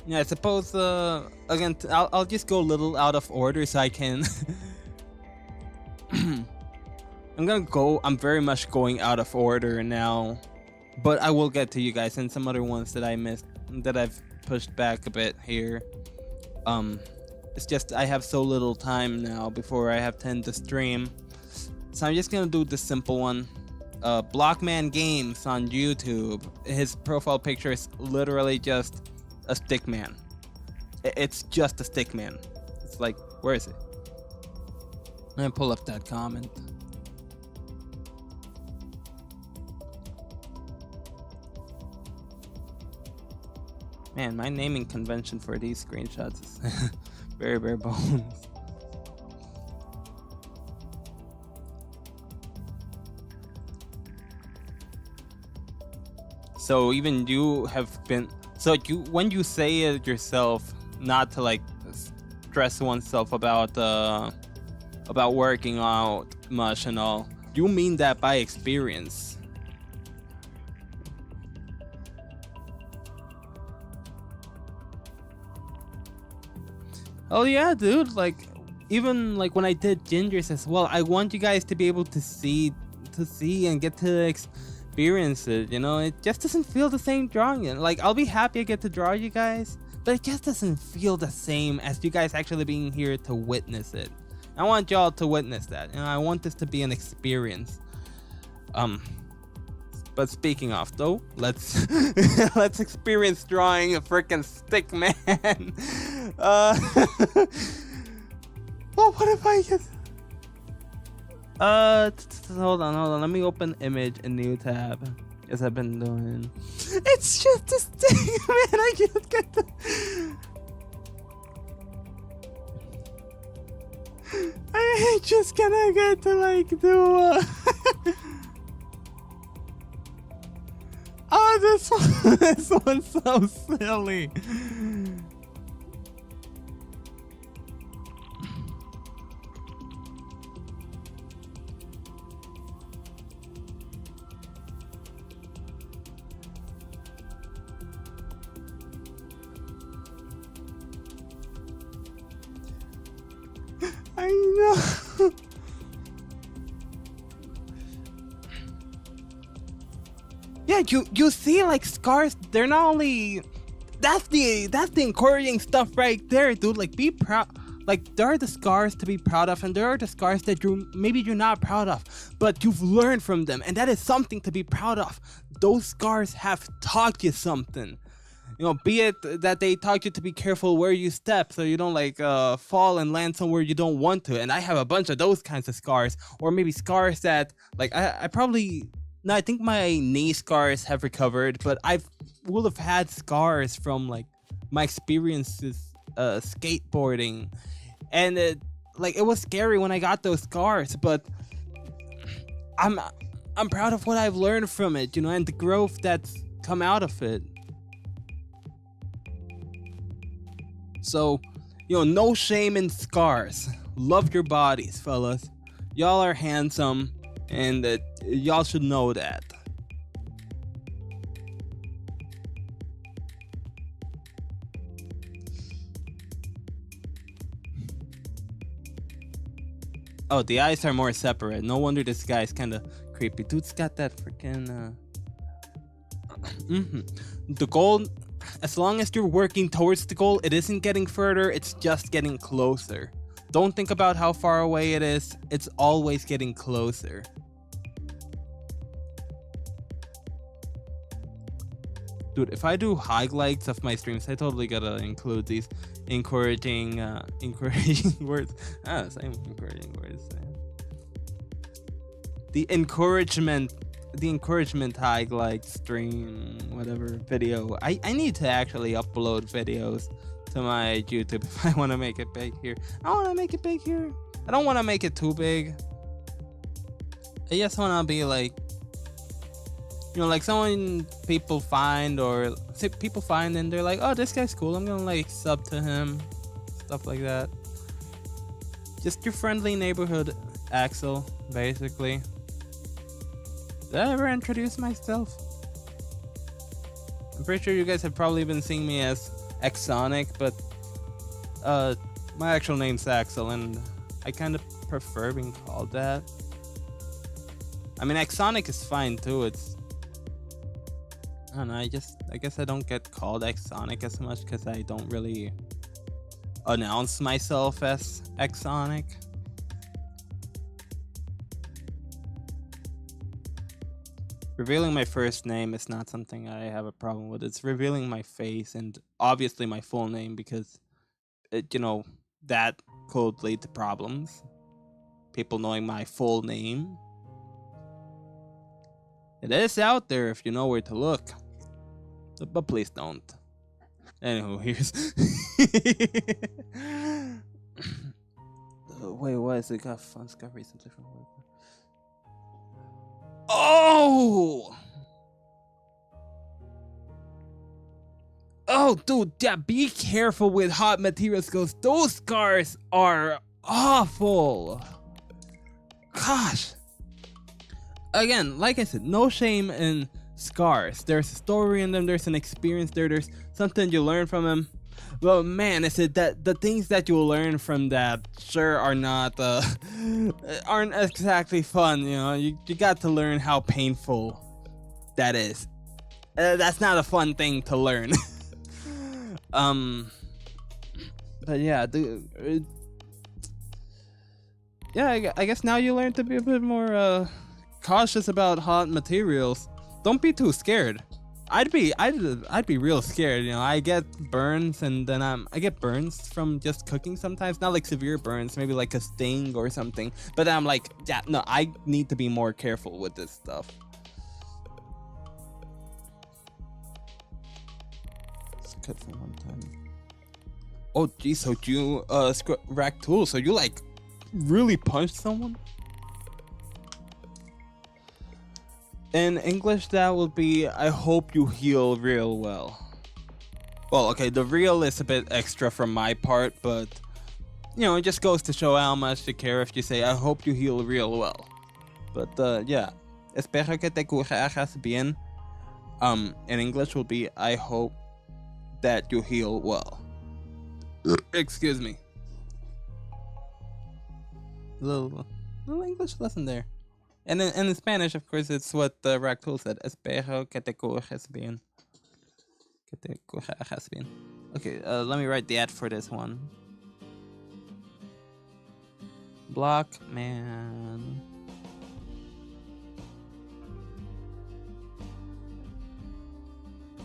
Speaker 1: yeah, I suppose again I'll just go a little out of order so I can I'm very much going out of order now, but I will get to you guys and some other ones that I missed that I've pushed back a bit here. It's just I have so little time now before I have 10 to stream, so I'm just gonna do the simple one. Blockman Games on YouTube. His profile picture is literally just a stick man. It's just a stick man. It's like, where is it? I'm gonna pull up that comment. Man, my naming convention for these screenshots is very bare bones. So even you have been, so you, when you say it yourself, not to like stress oneself about working out much and all, you mean that by experience. Oh yeah, dude, like even like when I did Gingers as well, I want you guys to be able to see and get to experience it, you know. It just doesn't feel the same drawing it. Like I'll be happy I get to draw you guys, but it just doesn't feel the same as you guys actually being here to witness it. I want y'all to witness that, you know. I want this to be an experience. But speaking of though, let's let's experience drawing a freaking stick man. Oh, what if I just hold on, let me open image in new tab, as I've been doing. It's just a stick man. I just get to I just gonna get to like do oh, this one's so silly. I know. Yeah, you see, like, scars, they're not only, that's the encouraging stuff right there, dude. Like, be proud. Like, there are the scars to be proud of, and there are the scars that maybe you're not proud of, but you've learned from them, and that is something to be proud of. Those scars have taught you something. You know, be it that they taught you to be careful where you step so you don't like fall and land somewhere you don't want to. And I have a bunch of those kinds of scars, or maybe scars that like I probably. No, I think my knee scars have recovered, but I will have had scars from like my experiences skateboarding, and it was scary when I got those scars. But I'm proud of what I've learned from it, you know, and the growth that's come out of it. So, you know, no shame in scars. Love your bodies, fellas. Y'all are handsome. And y'all should know that. Oh, the eyes are more separate. No wonder this guy's kind of creepy. Dude's got that freaking The goal, as long as you're working towards the goal, it isn't getting further, it's just getting closer. Don't think about how far away it is. It's always getting closer. Dude, if I do highlights of my streams, I totally gotta include these encouraging words. Same encouraging words. The encouragement highlight stream, whatever video. I need to actually upload videos to my YouTube if I want to make it big here. I want to make it big here. I don't want to make it too big. I just want to be like, you know, like someone people find and they're like, oh, this guy's cool, I'm gonna like sub to him, stuff like that. Just your friendly neighborhood Axel, basically. Did I ever introduce myself? I'm pretty sure you guys have probably been seeing me as Exonic, but my actual name's Axel, and I kind of prefer being called that. I mean, Exonic is fine too. It's, I don't know, I guess I don't get called Exonic as much because I don't really announce myself as Exonic. Revealing my first name is not something I have a problem with. It's revealing my face and obviously my full name, because you know, that could lead to problems. People knowing my full name. It is out there if you know where to look. But please don't. Anywho, here's... Wait, what is it? Got fun stuff recently from work. Oh! Oh, dude, yeah, be careful with hot materials, because those scars are awful. Gosh. Again, like I said, no shame in scars. There's a story in them, there's an experience there, there's something you learn from them. Well, man, is it that the things that you learn from that sure are not aren't exactly fun, you know. You got to learn how painful that is. That's not a fun thing to learn. But yeah, yeah, I guess now you learn to be a bit more cautious about hot materials. Don't be too scared. I'd be real scared, you know. I get burns, and then I get burns from just cooking sometimes. Not like severe burns, maybe like a sting or something. But I'm like, yeah, no, I need to be more careful with this stuff. It's cut for one time. Oh geez, so you rack tools, so you like really punched someone? In English, that would be, I hope you heal real well. Well, okay, the real is a bit extra from my part, but, you know, it just goes to show how much you care if you say, I hope you heal real well. But, yeah. Espero que te curas bien. In English will be, I hope that you heal well. Excuse me. Little English lesson there. And in Spanish, of course, it's what Racktool said. Espero que te curas bien. Que te curas bien. Okay, let me write the ad for this one. Block man.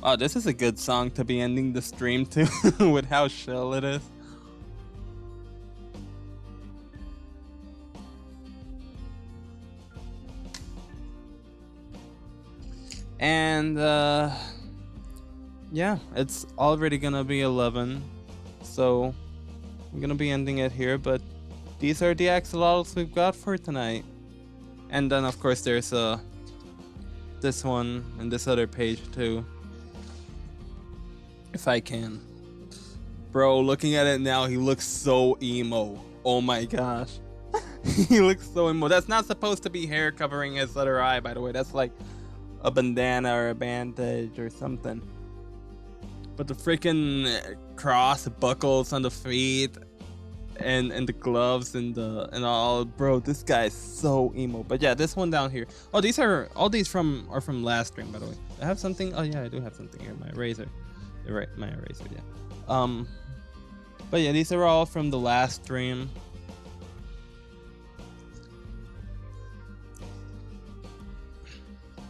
Speaker 1: Oh, this is a good song to be ending the stream to with how chill it is. And yeah, it's already gonna be 11, so I'm gonna be ending it here, but these are the axolotls we've got for tonight. And then of course there's this one and this other page too, if I can. Bro, looking at it now, he looks so emo. Oh my gosh. He looks so emo. That's not supposed to be hair covering his other eye, by the way. That's like a bandana or a bandage or something. But the freaking cross buckles on the feet and the gloves and all, bro, this guy is so emo. But yeah, this one down here. Oh, these are from last stream, by the way. I have something. Oh yeah, I do have something here. My razor. Right, my eraser, yeah. But yeah, these are all from the last stream.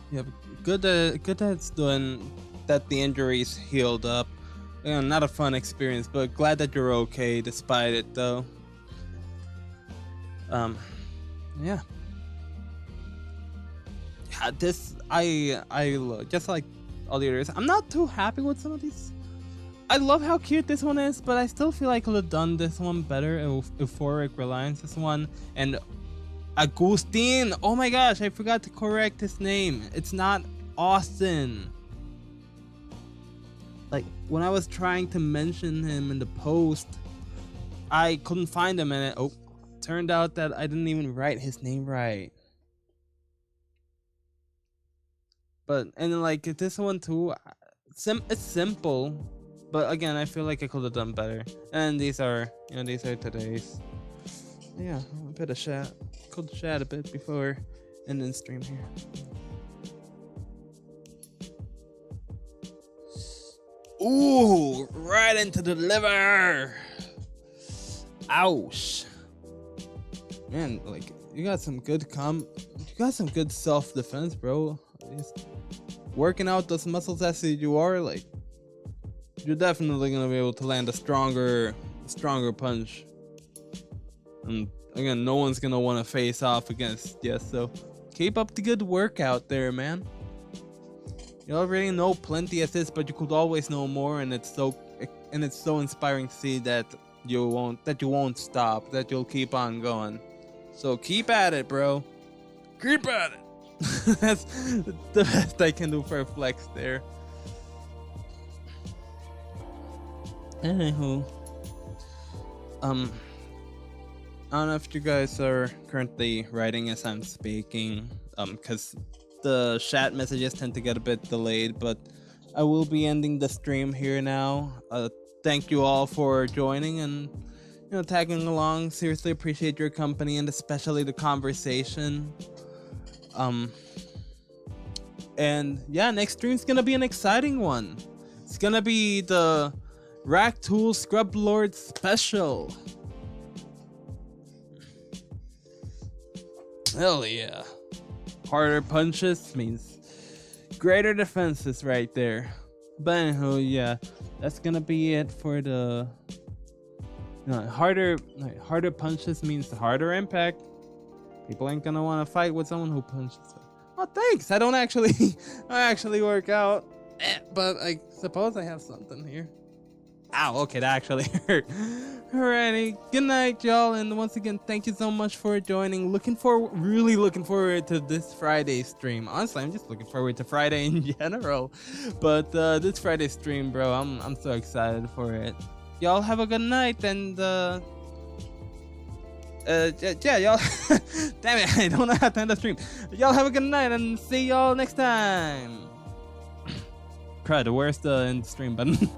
Speaker 1: Yeah, good that it's doing that the injuries healed up. Not a fun experience, but glad that you're okay despite it, though. Yeah. This I just like all the others. I'm not too happy with some of these. I love how cute this one is, but I still feel like I could have done this one better. Euphoric Reliance, this one, and Agustin. Oh my gosh, I forgot to correct his name. It's not Austin. Like, when I was trying to mention him in the post, I couldn't find him, and it turned out that I didn't even write his name right. But, and like this one too, it's simple, but again, I feel like I could have done better. And these are, these are today's. Yeah, a bit of chat. Could chat a bit before ending stream here. Ooh, right into the liver. Ouch. Man, like, you got some good self-defense, bro. Just working out those muscles as you are, like, you're definitely gonna be able to land a stronger punch. And again, no one's gonna want to face off against you, so keep up the good work out there, man. You already know plenty of this, but you could always know more, and it's so inspiring to see that you won't stop, that you'll keep on going. So keep at it, bro. Keep at it. That's the best I can do for a flex there. Anywho, I don't know if you guys are currently writing as I'm speaking, because the chat messages tend to get a bit delayed, but I will be ending the stream here now. Thank you all for joining and tagging along. Seriously appreciate your company and especially the conversation. And yeah, next stream's gonna be an exciting one. It's gonna be the Rack Tool Scrub Lord special. Hell yeah. Harder punches means greater defenses right there. But anyhow, yeah, that's gonna be it for the harder punches means harder impact. People ain't gonna want to fight with someone who punches. Oh, thanks. I don't actually work out, but I suppose I have something here. Ow, okay, that actually hurt. Alrighty, good night, y'all, and once again, thank you so much for joining. Really looking forward to this Friday stream. Honestly, I'm just looking forward to Friday in general, but this Friday stream, bro, I'm so excited for it. Y'all have a good night, and yeah, y'all. Damn it, I don't know how to end the stream. Y'all have a good night, and see y'all next time. Crud, where's the end stream button?